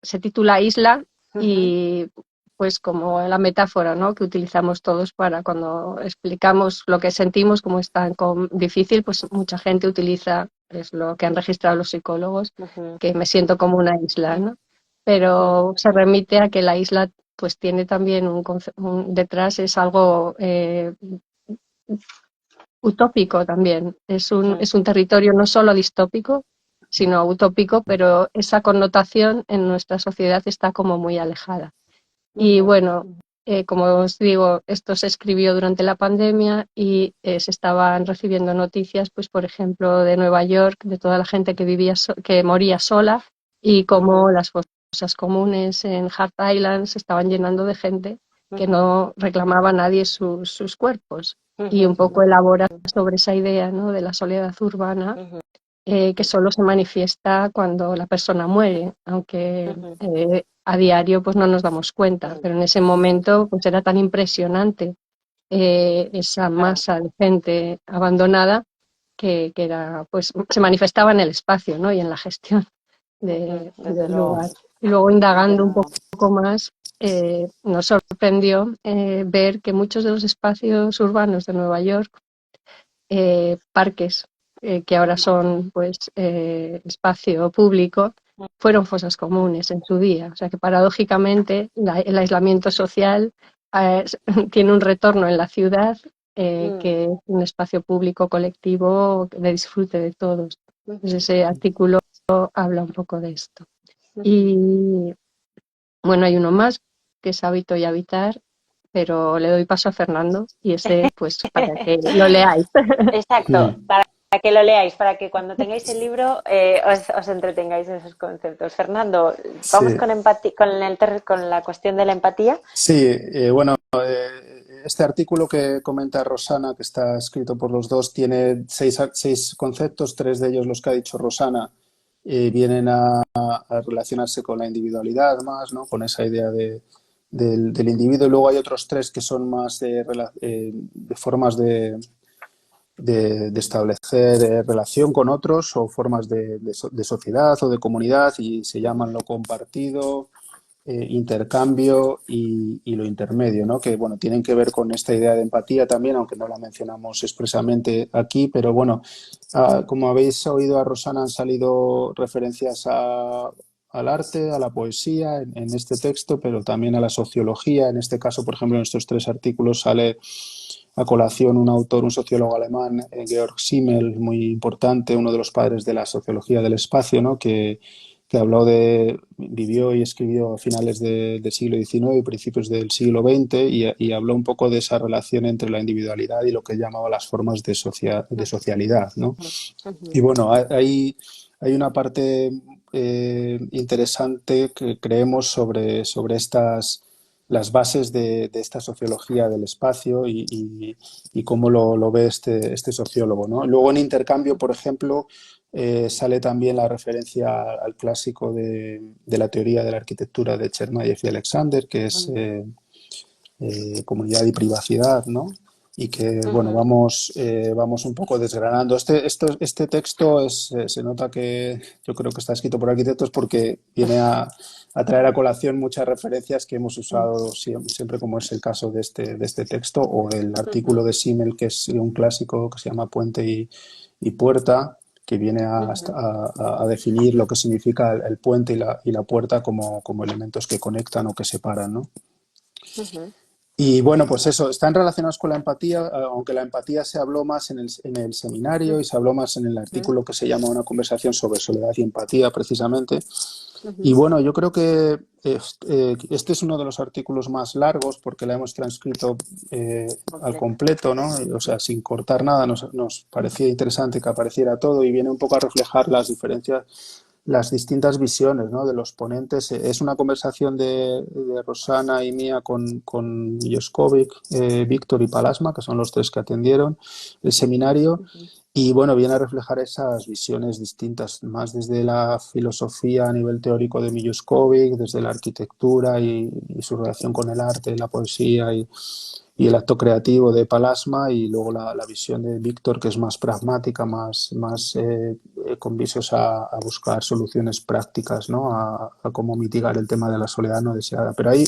se titula Isla Ujú, y pues como la metáfora, ¿no? Que utilizamos todos para cuando explicamos lo que sentimos, como es tan difícil, pues mucha gente utiliza, es lo que han registrado los psicólogos, ujú, que me siento como una isla, ¿no? ujú, Pero se remite a que la isla pues tiene también detrás es algo utópico también. ujú, Es un territorio no solo distópico, sino utópico, pero esa connotación en nuestra sociedad está como muy alejada. Y ujú, bueno, como os digo, esto se escribió durante la pandemia y se estaban recibiendo noticias, pues por ejemplo, de Nueva York, de toda la gente que que moría sola y ujú, cómo las fosas comunes en Hart Island se estaban llenando de gente que ujú, no reclamaba a nadie sus cuerpos. Y ujú, un poco elabora sobre esa idea, ¿no? De la soledad urbana ujú, que solo se manifiesta cuando la persona muere, aunque ujú, a diario pues no nos damos cuenta, pero en ese momento pues era tan impresionante esa claro, masa de gente abandonada que era pues se manifestaba en el espacio, ¿no? Y en la gestión ujú, desde del luego, lugar. Y luego desde indagando un luego. poco más, nos sorprendió ver que muchos de los espacios urbanos de Nueva York parques que ahora son pues espacio público, fueron fosas comunes en su día. O sea que paradójicamente el aislamiento social tiene un retorno en la ciudad Mm, que es un espacio público colectivo de disfrute de todos. Pues ujú, ese artículo habla un poco de esto. ujú. Y bueno, hay uno más que es Hábito y Habitar, pero le doy paso a Fernando y ese pues para que lo leáis. Exacto, mm. para que lo leáis, para que cuando tengáis el libro os entretengáis en esos conceptos. Fernando, vamos Sí, con la cuestión de la empatía. sí, bueno, este artículo que comenta Rosana, que está escrito por los dos, tiene seis conceptos, tres de ellos los que ha dicho Rosana vienen a relacionarse con la individualidad más, ¿no? Con esa idea del individuo. Y luego hay otros tres que son más de formas de establecer relación con otros o formas de sociedad o de comunidad y se llaman lo compartido, intercambio y lo intermedio, ¿no? Que bueno, tienen que ver con esta idea de empatía también, aunque no la mencionamos expresamente aquí, pero bueno, como habéis oído a Rosana, han salido referencias al arte, a la poesía en este texto, pero también a la sociología. En este caso, por ejemplo, en estos tres artículos sale a colación un autor, un sociólogo alemán, Georg Simmel, muy importante, uno de los padres de la sociología del espacio, ¿no? Que habló vivió y escribió a finales del siglo XIX y principios del siglo XX y habló un poco de esa relación entre la individualidad y lo que llamaba las formas de socialidad, ¿no? Y bueno, hay una parte interesante que creemos sobre las bases de esta sociología del espacio y cómo lo ve este sociólogo, ¿no? Luego en intercambio, por ejemplo, sale también la referencia al clásico de la teoría de la arquitectura de Chermayeff y Alexander, que es comunidad y privacidad, ¿no? Y que, bueno, vamos un poco desgranando. Este texto se nota que yo creo que está escrito por arquitectos porque viene a traer a colación muchas referencias que hemos usado siempre, como es el caso de este texto, o el artículo de Simmel, que es un clásico que se llama Puente y Puerta, que viene a definir lo que significa el puente y la puerta como elementos que conectan o que separan, ¿no? Y bueno, pues eso, están relacionados con la empatía, aunque la empatía se habló más en el seminario y se habló más en el artículo que se llama Una conversación sobre soledad y empatía, precisamente. Y bueno, yo creo que este es uno de los artículos más largos porque la hemos transcrito al completo, ¿no? O sea, sin cortar nada, nos parecía interesante que apareciera todo y viene un poco a reflejar las diferencias, las distintas visiones, ¿no?, de los ponentes. Es una conversación de Rosana y mía con Joskovic, Víctor y Palasma, que son los tres que atendieron el seminario. Y bueno, viene a reflejar esas visiones distintas, más desde la filosofía a nivel teórico de Mijuskovic, desde la arquitectura y su relación con el arte, la poesía y el acto creativo de Palasma, y luego la visión de Víctor, que es más pragmática, más con visos a buscar soluciones prácticas, ¿no?, a cómo mitigar el tema de la soledad no deseada. Pero ahí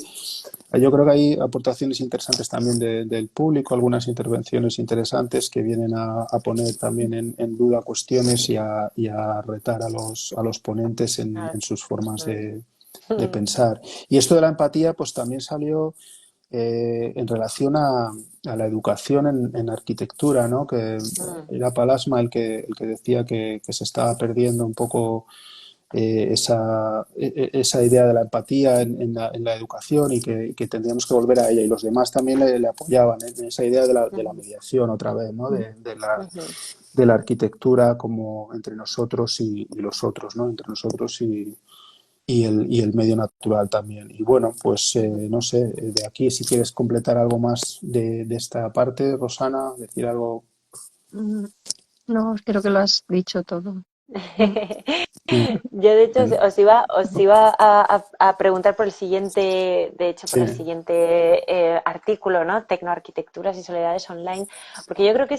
yo creo que hay aportaciones interesantes también del público, algunas intervenciones interesantes que vienen a poner también en duda cuestiones y a retar a los ponentes en sus formas de pensar. Y esto de la empatía pues también salió en relación a la educación en arquitectura, ¿no?, que era Palasma el que decía que se estaba perdiendo un poco esa idea de la empatía en la educación y que tendríamos que volver a ella, y los demás también le apoyaban en esa idea de la mediación otra vez, ¿no?, de la arquitectura como entre nosotros y los otros, ¿no?, entre nosotros y el medio natural también. Y bueno, pues no sé, de aquí si quieres completar algo más de esta parte, Rosana, decir algo. No, creo que lo has dicho todo. Yo, de hecho, Bueno, os iba a preguntar por el siguiente, de hecho, por el sí, siguiente artículo, ¿no? Tecnoarquitecturas y soledades online, porque yo creo que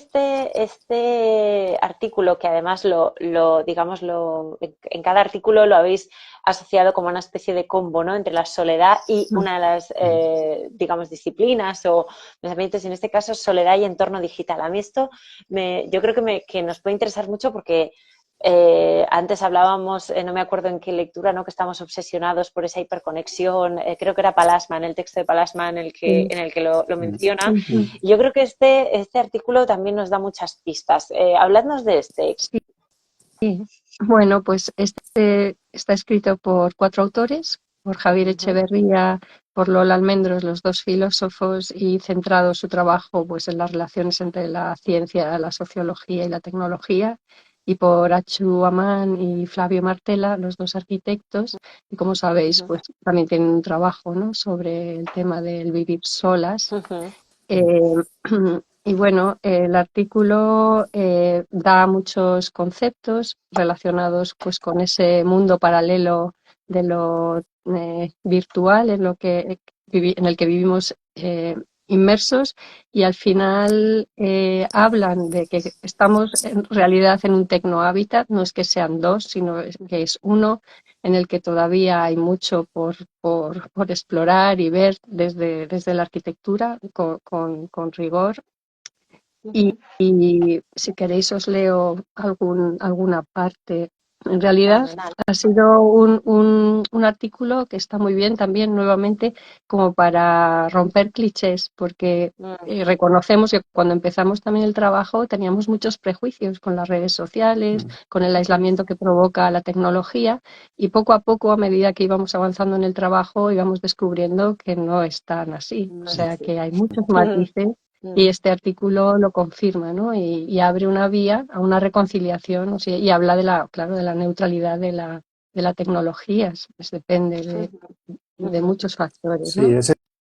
este artículo, que además digamos, en cada artículo lo habéis asociado como una especie de combo, ¿no?, entre la soledad y una de las, digamos, disciplinas o pensamientos, en este caso, soledad y entorno digital. A mí esto, yo creo que nos puede interesar mucho porque antes hablábamos, no me acuerdo en qué lectura, ¿no?, que estamos obsesionados por esa hiperconexión. Creo que era Palasma, en el texto de Palasma en el que lo menciona. Y yo creo que este artículo también nos da muchas pistas. Habladnos de este. Sí. Bueno, pues este está escrito por 4 autores, por Javier Echeverría, por Lola Almendros, los 2 filósofos, y centrado su trabajo pues en las relaciones entre la ciencia, la sociología y la tecnología, y por Achu Amán y Flavio Martela, los 2 arquitectos, y como sabéis, pues también tienen un trabajo, ¿no?, sobre el tema del vivir solas. Y bueno, el artículo da muchos conceptos relacionados pues con ese mundo paralelo de lo virtual en el que vivimos inmersos, y al final hablan de que estamos en realidad en un tecnohábitat. No es que sean 2, sino que es uno en el que todavía hay mucho por explorar y ver desde la arquitectura con rigor. Y si queréis os leo alguna parte. En realidad ha sido un artículo que está muy bien también, nuevamente, como para romper clichés, porque reconocemos que cuando empezamos también el trabajo teníamos muchos prejuicios con las redes sociales, con el aislamiento que provoca la tecnología, y poco a poco, a medida que íbamos avanzando en el trabajo, íbamos descubriendo que no es tan así. O sea, que hay muchos matices. Y este artículo lo confirma, ¿no? Y abre una vía a una reconciliación, o sea, y habla claro, de la neutralidad de la tecnología. Pues depende de muchos factores, sí, ¿no?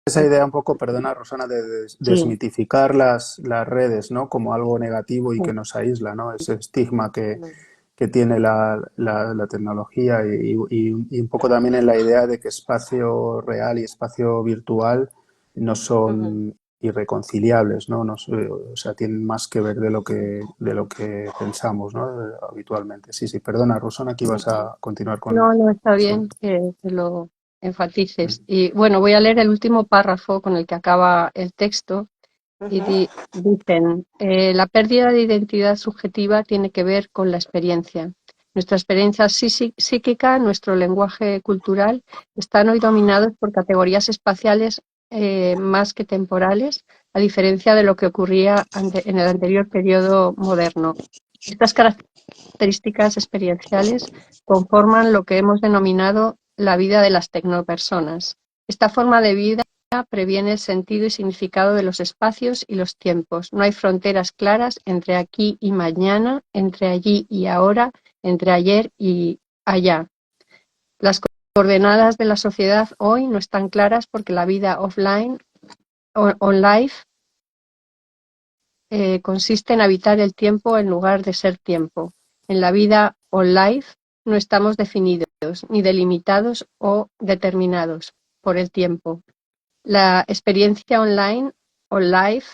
esa idea un poco, perdona, Rosana, de Sí, desmitificar las redes, ¿no?, como algo negativo y que nos aísla, ¿no?, ese estigma que que tiene la tecnología y un poco también en la idea de que espacio real y espacio virtual no Ujú. son irreconciliables, ¿no? O sea, tienen más que ver de lo que pensamos, ¿no? Habitualmente. Sí, sí, perdona, Rosana, que ibas a continuar con... No, no, está Sí. bien que lo enfatices. Y bueno, voy a leer el último párrafo con el que acaba el texto. Y Ujú. dicen, la pérdida de identidad subjetiva tiene que ver con la experiencia. Nuestra experiencia psíquica, nuestro lenguaje cultural, están hoy dominados por categorías espaciales más que temporales, a diferencia de lo que ocurría en el anterior periodo moderno. Estas características experienciales conforman lo que hemos denominado la vida de las tecnopersonas. Esta forma de vida previene el sentido y significado de los espacios y los tiempos. No hay fronteras claras entre aquí y mañana, entre allí y ahora, entre ayer y allá. Las coordenadas de la sociedad hoy no están claras porque la vida offline o on-life consiste en habitar el tiempo en lugar de ser tiempo. En la vida on-life no estamos definidos, ni delimitados o determinados por el tiempo. La experiencia online o live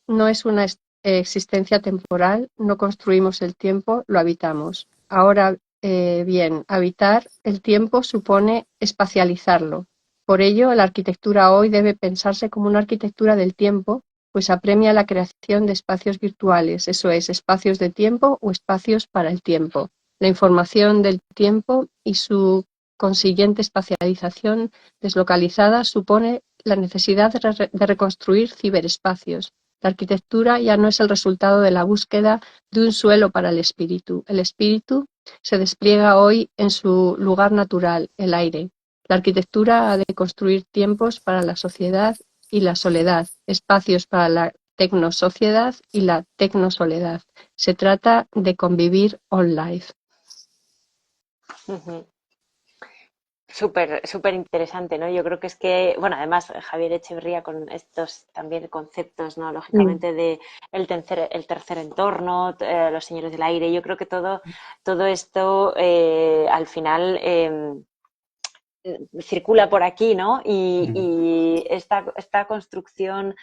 no es una existencia temporal, no construimos el tiempo, lo habitamos. Ahora bien, habitar el tiempo supone espacializarlo. Por ello, la arquitectura hoy debe pensarse como una arquitectura del tiempo, pues apremia la creación de espacios virtuales, eso es, espacios de tiempo o espacios para el tiempo. La información del tiempo y su consiguiente espacialización deslocalizada supone la necesidad de reconstruir ciberespacios. La arquitectura ya no es el resultado de la búsqueda de un suelo para el espíritu. El espíritu se despliega hoy en su lugar natural, el aire. La arquitectura ha de construir tiempos para la sociedad y la soledad, espacios para la tecnosociedad y la tecnosoledad. Se trata de convivir on life. Ujú. Súper, súper interesante, ¿no? Yo creo que es que, bueno, además Javier Echeverría con estos también conceptos, ¿no? Sí, Lógicamente de el tercer entorno, los señores del aire, yo creo que todo esto al final circula por aquí, ¿no? Y esta construcción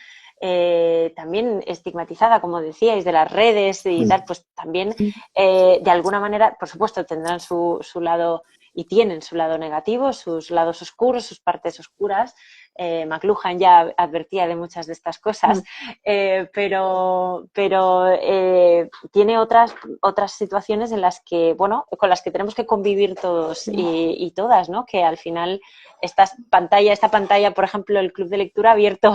también estigmatizada, como decíais, de las redes y tal, pues también de alguna manera, por supuesto, tendrán su lado y tienen su lado negativo, sus lados oscuros, sus partes oscuras. McLuhan ya advertía de muchas de estas cosas, pero tiene otras situaciones en las que, bueno, con las que tenemos que convivir todos y todas, ¿no? Que al final esta pantalla, por ejemplo, el club de lectura ha abierto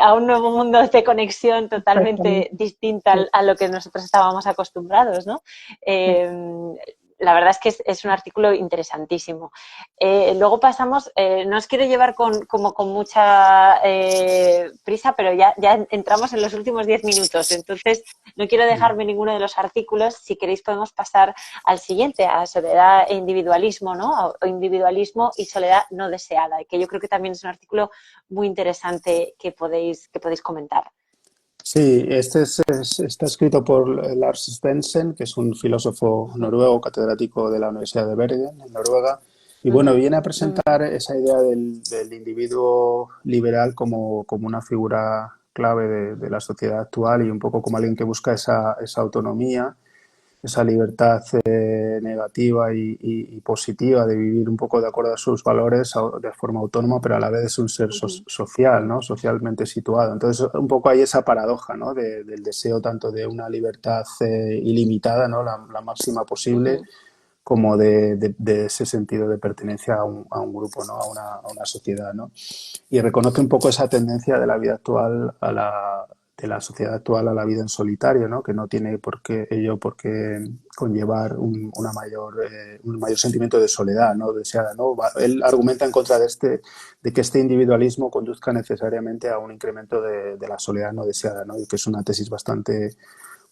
a un nuevo mundo de conexión totalmente exactamente. distinta Sí, a lo que nosotros estábamos acostumbrados, ¿no? sí. La verdad es que es un artículo interesantísimo. Luego pasamos, no os quiero llevar como con mucha prisa, pero ya entramos en los últimos 10 minutos, entonces no quiero dejarme ninguno de los artículos. Si queréis podemos pasar al siguiente, a soledad e individualismo, ¿no? O individualismo y soledad no deseada, que yo creo que también es un artículo muy interesante que podéis comentar. Sí, está escrito por Lars Svendsen, que es un filósofo noruego, catedrático de la Universidad de Bergen, en Noruega. Y Uh bueno, -huh, viene a uh -huh. presentar esa idea del individuo liberal como una figura clave de la sociedad actual y un poco como alguien que busca esa autonomía, esa libertad negativa y positiva de vivir un poco de acuerdo a sus valores de forma autónoma, pero a la vez es un ser social, ¿no? Socialmente situado. Entonces, un poco hay esa paradoja, ¿no? Del deseo tanto de una libertad ilimitada, ¿no? La máxima Uh posible, -huh. como de ese sentido de pertenencia a un grupo, ¿no? A una sociedad, ¿no? Y reconoce un poco esa tendencia de la vida actual de la sociedad actual a la vida en solitario, ¿no? Que no tiene por qué conllevar un mayor sentimiento de soledad, ¿no? Deseada, ¿no? Él argumenta en contra de que este individualismo conduzca necesariamente a un incremento de la soledad no deseada, ¿no? Y que es una tesis bastante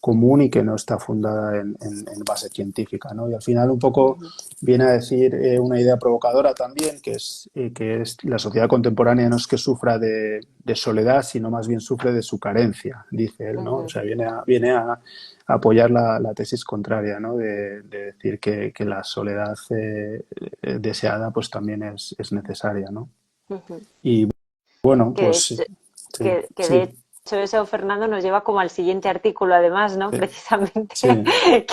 común y que no está fundada en base científica, ¿no? Y al final un poco viene a decir una idea provocadora también, que es la sociedad contemporánea no es que sufra de soledad, sino más bien sufre de su carencia, dice él, ¿no? O sea, viene a apoyar la tesis contraria, ¿no? De decir que la soledad deseada pues también es necesaria, ¿no? Y bueno, Que de pues hecho, sí, que de sí, hecho eso, Fernando, nos lleva como al siguiente artículo, además, ¿no? sí, Precisamente, sí,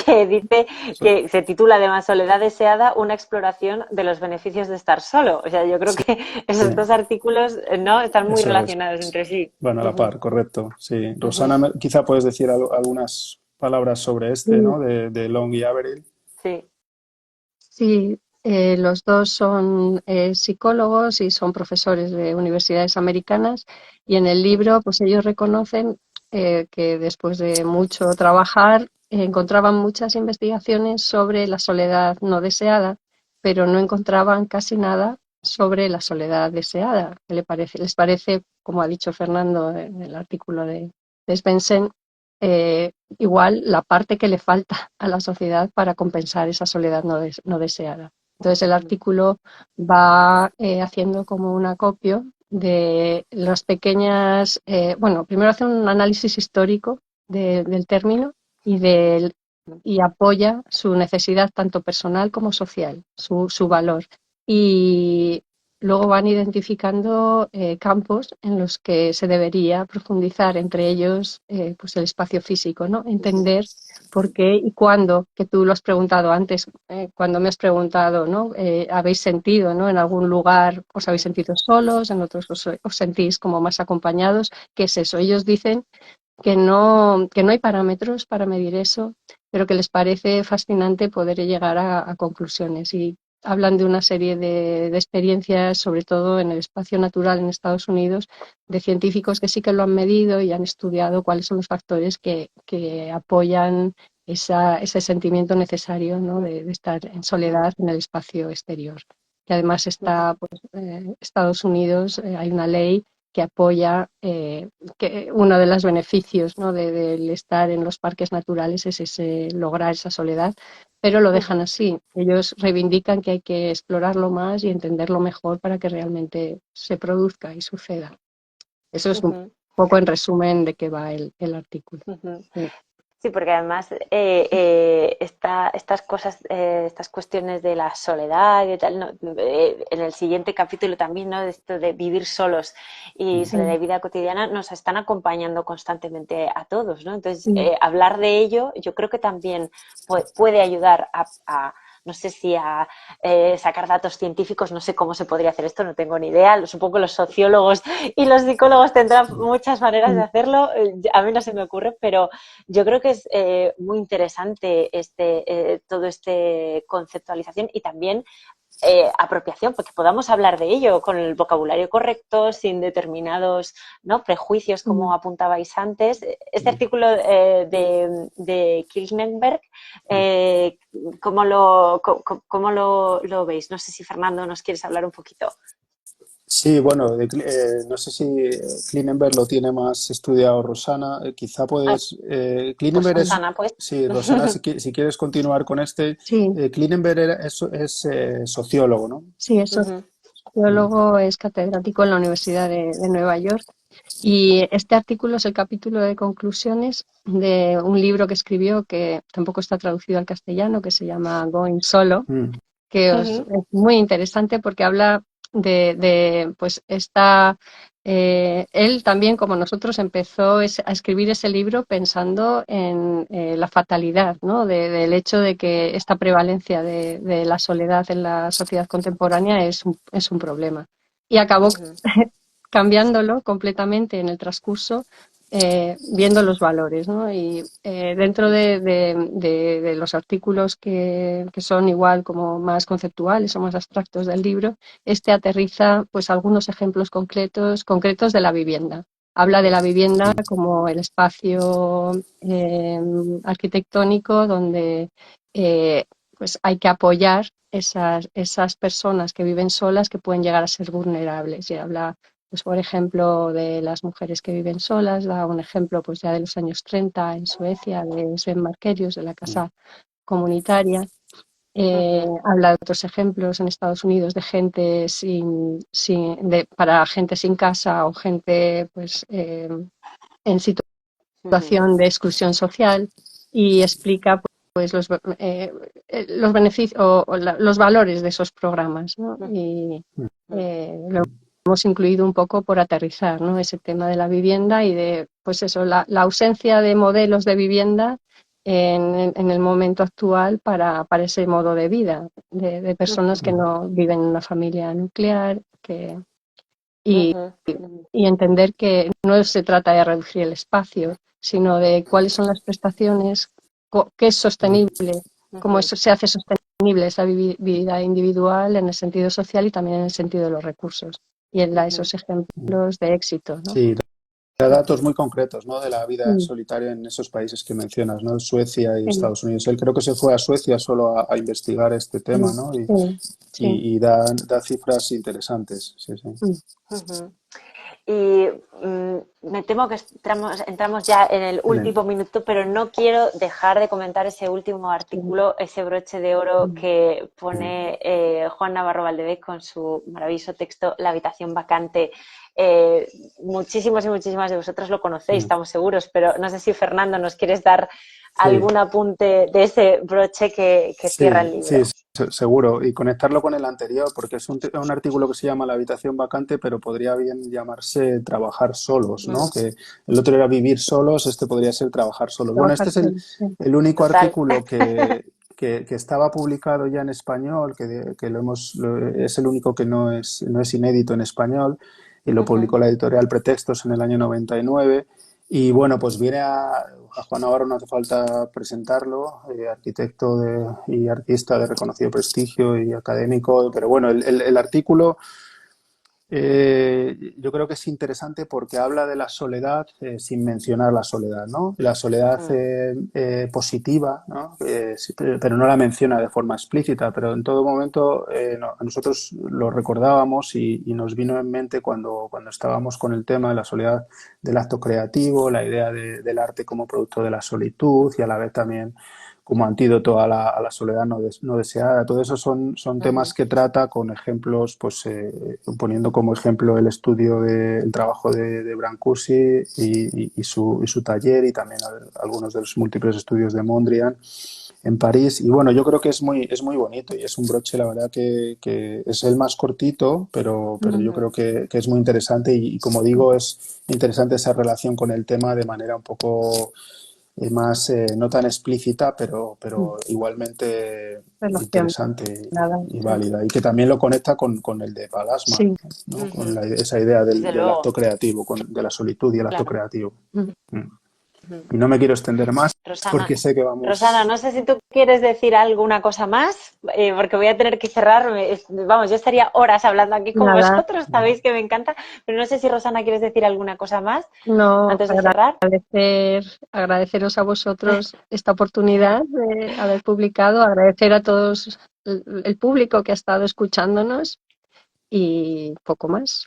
que dice so- que se titula además Soledad deseada, una exploración de los beneficios de estar solo. O sea, yo creo sí, que esos dos artículos, ¿no? Están muy eso es. relacionados entre sí. Bueno, a la Ujú, par, correcto. Sí. ujú. Rosana, quizá puedes decir algunas palabras sobre este, Sí, ¿no? De Long y Averill. Sí. sí, los dos son psicólogos y son profesores de universidades americanas y en el Ujú, libro pues ellos reconocen que después de mucho trabajar encontraban muchas investigaciones sobre la soledad no deseada, pero no encontraban casi nada sobre la soledad deseada. ¿Qué les parece, como ha dicho Fernando en el artículo de Svensson, igual la parte que le falta a la sociedad para compensar esa soledad no deseada? Entonces el ujú, artículo va haciendo como un acopio de las pequeñas, bueno, primero hace un análisis histórico del término y, y apoya su necesidad tanto personal como social, su valor. Y luego van identificando campos en los que se debería profundizar, entre ellos pues el espacio físico, ¿no? ujú, Entender por qué y cuándo, que tú lo has preguntado antes, cuando me has preguntado, ¿no? ¿Habéis sentido, ¿no? En algún lugar os habéis sentido solos, en otros os sentís como más acompañados? ¿Qué es eso? Ellos dicen que no hay parámetros para medir eso, pero que les parece fascinante poder llegar a conclusiones. Y hablan de una serie de experiencias, sobre todo en el espacio natural en Estados Unidos, de científicos que sí que lo han medido y han estudiado cuáles son los factores que apoyan ese sentimiento necesario, ¿no? de estar en ujú, soledad en el espacio exterior. Y además ujú, está, pues, Estados Unidos, hay una ley que apoya que uno de los beneficios, ¿no? Del estar en los parques naturales es ese lograr esa soledad, pero lo dejan ujú, así. Ellos reivindican que hay que explorarlo más y entenderlo mejor para que realmente se produzca y suceda. Eso es un ujú, poco en resumen de qué va el artículo. ujú. Sí. Sí, porque además estas cosas, estas cuestiones de la soledad y tal, ¿no? En el siguiente capítulo también, ¿no? De esto de vivir solos y soledad y vida cotidiana nos están acompañando constantemente a todos, ¿no? Entonces, Sí, hablar de ello yo creo que también puede ayudar no sé si a sacar datos científicos, no sé cómo se podría hacer esto, no tengo ni idea. Supongo que los sociólogos y los psicólogos tendrán muchas maneras de sí, hacerlo, a mí no se me ocurre, pero yo creo que es muy interesante todo este conceptualización y también apropiación, porque podamos hablar de ello con el vocabulario correcto, sin determinados, ¿no? prejuicios, como sí. apuntabais antes. Este artículo de Killenberg, eh, ¿cómo lo veis? No sé si Fernando nos quieres hablar un poquito. Sí, bueno, no sé si Klinenberg lo tiene más estudiado Rosana. Quizá Ah, puedes. pues Klinenberg es. Rosana, pues. Sí, Rosana, si quieres continuar con este. Sí, Klinenberg es sociólogo, ¿no? sí, es Ujú, Mm, sociólogo, es catedrático en la Universidad de Nueva York. Y este artículo es el capítulo de conclusiones de un libro que escribió que tampoco está traducido al castellano, que se llama Going Solo, mm, es ujú, muy interesante porque habla pues él también, como nosotros, empezó a escribir ese libro pensando en la fatalidad, ¿no? Del hecho de que esta prevalencia de la soledad en la sociedad contemporánea es un problema. Y acabó ujú, cambiándolo completamente en el transcurso, viendo los valores, ¿no? Y dentro de los artículos que son igual como más conceptuales o más abstractos del libro, este aterriza pues algunos ejemplos concretos de la vivienda. Habla de la vivienda mm. como el espacio arquitectónico donde eh, pues hay que apoyar esas personas que viven solas que pueden llegar a ser vulnerables. Y habla pues por ejemplo, de las mujeres que viven solas, da un ejemplo pues ya de los años 30 en Suecia, de Sven Markelius, de la casa comunitaria. Habla de otros ejemplos en Estados Unidos de gente para gente sin casa o gente pues en situación de exclusión social, y explica pues los beneficios los valores de esos programas, ¿no? Y lo hemos incluido un poco por aterrizar, ¿no? Ese tema de la vivienda y de pues eso, la ausencia de modelos de vivienda en el momento actual para ese modo de vida de personas que no viven en una familia nuclear, y, y entender que no se trata de reducir el espacio, sino de cuáles son las prestaciones, qué es sostenible, cómo eso se hace sostenible esa vida individual en el sentido social y también en el sentido de los recursos. Y él da esos ejemplos de éxito, ¿no? Sí, da datos muy concretos, ¿no? De la vida en solitario en esos países que mencionas, ¿no? Suecia y Estados Unidos. Él creo que se fue a Suecia solo a investigar este tema, ¿no? Y da cifras interesantes. Sí, sí. Y me temo que entramos ya en el último minuto, pero no quiero dejar de comentar ese último artículo, ese broche de oro que pone Juan Navarro Valdevez con su maravilloso texto La habitación vacante. Muchísimos y muchísimas de vosotros lo conocéis, estamos seguros, pero no sé si, Fernando, nos quieres dar algún apunte de ese broche que cierra el libro. Sí, seguro. Y conectarlo con el anterior, porque es un artículo que se llama La habitación vacante, pero podría bien llamarse Trabajar solos, ¿no? Que el otro era Vivir solos, este podría ser Trabajar solos. Bueno, este es el único artículo que estaba publicado ya en español, que es el único que no es inédito en español, y lo publicó la editorial Pretextos en el año 99. Y bueno, pues viene a Juan Navarro, no hace falta presentarlo, arquitecto y artista de reconocido prestigio y académico, pero bueno, el artículo yo creo que es interesante porque habla de la soledad sin mencionar la soledad, ¿no? La soledad positiva, ¿no? Pero no la menciona de forma explícita, pero en todo momento nosotros lo recordábamos y nos vino en mente cuando estábamos con el tema de la soledad del acto creativo, la idea del arte como producto de la solitud y a la vez también como antídoto a la soledad no deseada. Todo eso son temas que trata con ejemplos, pues poniendo como ejemplo el estudio el trabajo de Brancusi y su taller, y también algunos de los múltiples estudios de Mondrian en París. Y bueno, yo creo que es muy bonito y es un broche, la verdad, que es el más cortito, pero yo creo que es muy interesante y como digo, es interesante esa relación con el tema de manera un poco más no tan explícita, pero igualmente interesante y válida, y que también lo conecta con el de Balasma, ¿no? Con esa idea del acto creativo, de la solitud y el acto creativo. Y no me quiero extender más, Rosana, porque sé que vamos... Rosana, no sé si tú quieres decir alguna cosa más, porque voy a tener que cerrar. Vamos, yo estaría horas hablando aquí con vosotros, sabéis que me encanta, pero no sé si, Rosana, quieres decir alguna cosa más antes de cerrar. Agradeceros a vosotros esta oportunidad de haber publicado, agradecer a todos el público que ha estado escuchándonos y poco más.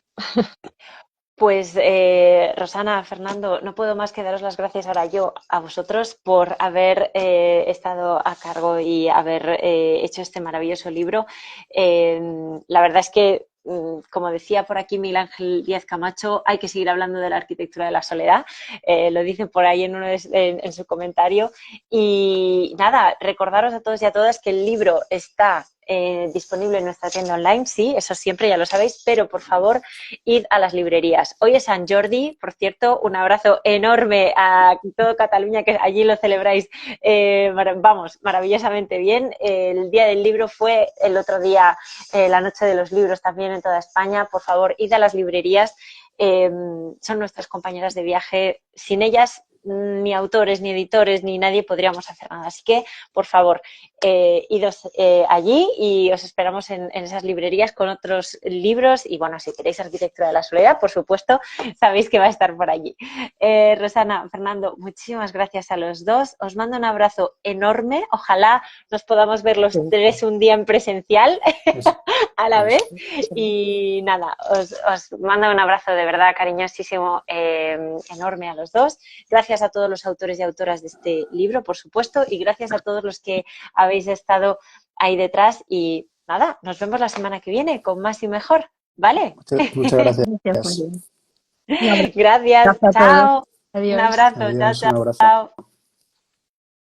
Pues Rosana, Fernando, no puedo más que daros las gracias ahora yo a vosotros por haber estado a cargo y haber hecho este maravilloso libro. La verdad es que, como decía por aquí Miguel Ángel Díaz Camacho, hay que seguir hablando de la arquitectura de la soledad. Lo dice por ahí en su comentario. Y nada, recordaros a todos y a todas que el libro está disponible en nuestra tienda online, sí, eso siempre ya lo sabéis, pero por favor id a las librerías. Hoy es San Jordi, por cierto, un abrazo enorme a todo Cataluña, que allí lo celebráis, maravillosamente bien. El Día del Libro fue el otro día, la Noche de los Libros también en toda España. Por favor, id a las librerías, son nuestras compañeras de viaje. Sin ellas ni autores, ni editores, ni nadie podríamos hacer nada. Así que, por favor, idos allí y os esperamos en esas librerías con otros libros. Y bueno, si queréis Arquitectura de la Soledad, por supuesto, sabéis que va a estar por allí. Rosana, Fernando, muchísimas gracias a los dos. Os mando un abrazo enorme. Ojalá nos podamos ver los tres un día en presencial a la vez. Y nada, os mando un abrazo de verdad cariñosísimo, enorme a los dos. Gracias a todos los autores y autoras de este libro, por supuesto, y gracias a todos los que habéis estado ahí detrás. Y nada, nos vemos la semana que viene con más y mejor, ¿vale? Muchas gracias. Gracias, María. Gracias, Gracias a todos. chao. Un Adiós. abrazo, Adiós, chao, un abrazo. chao.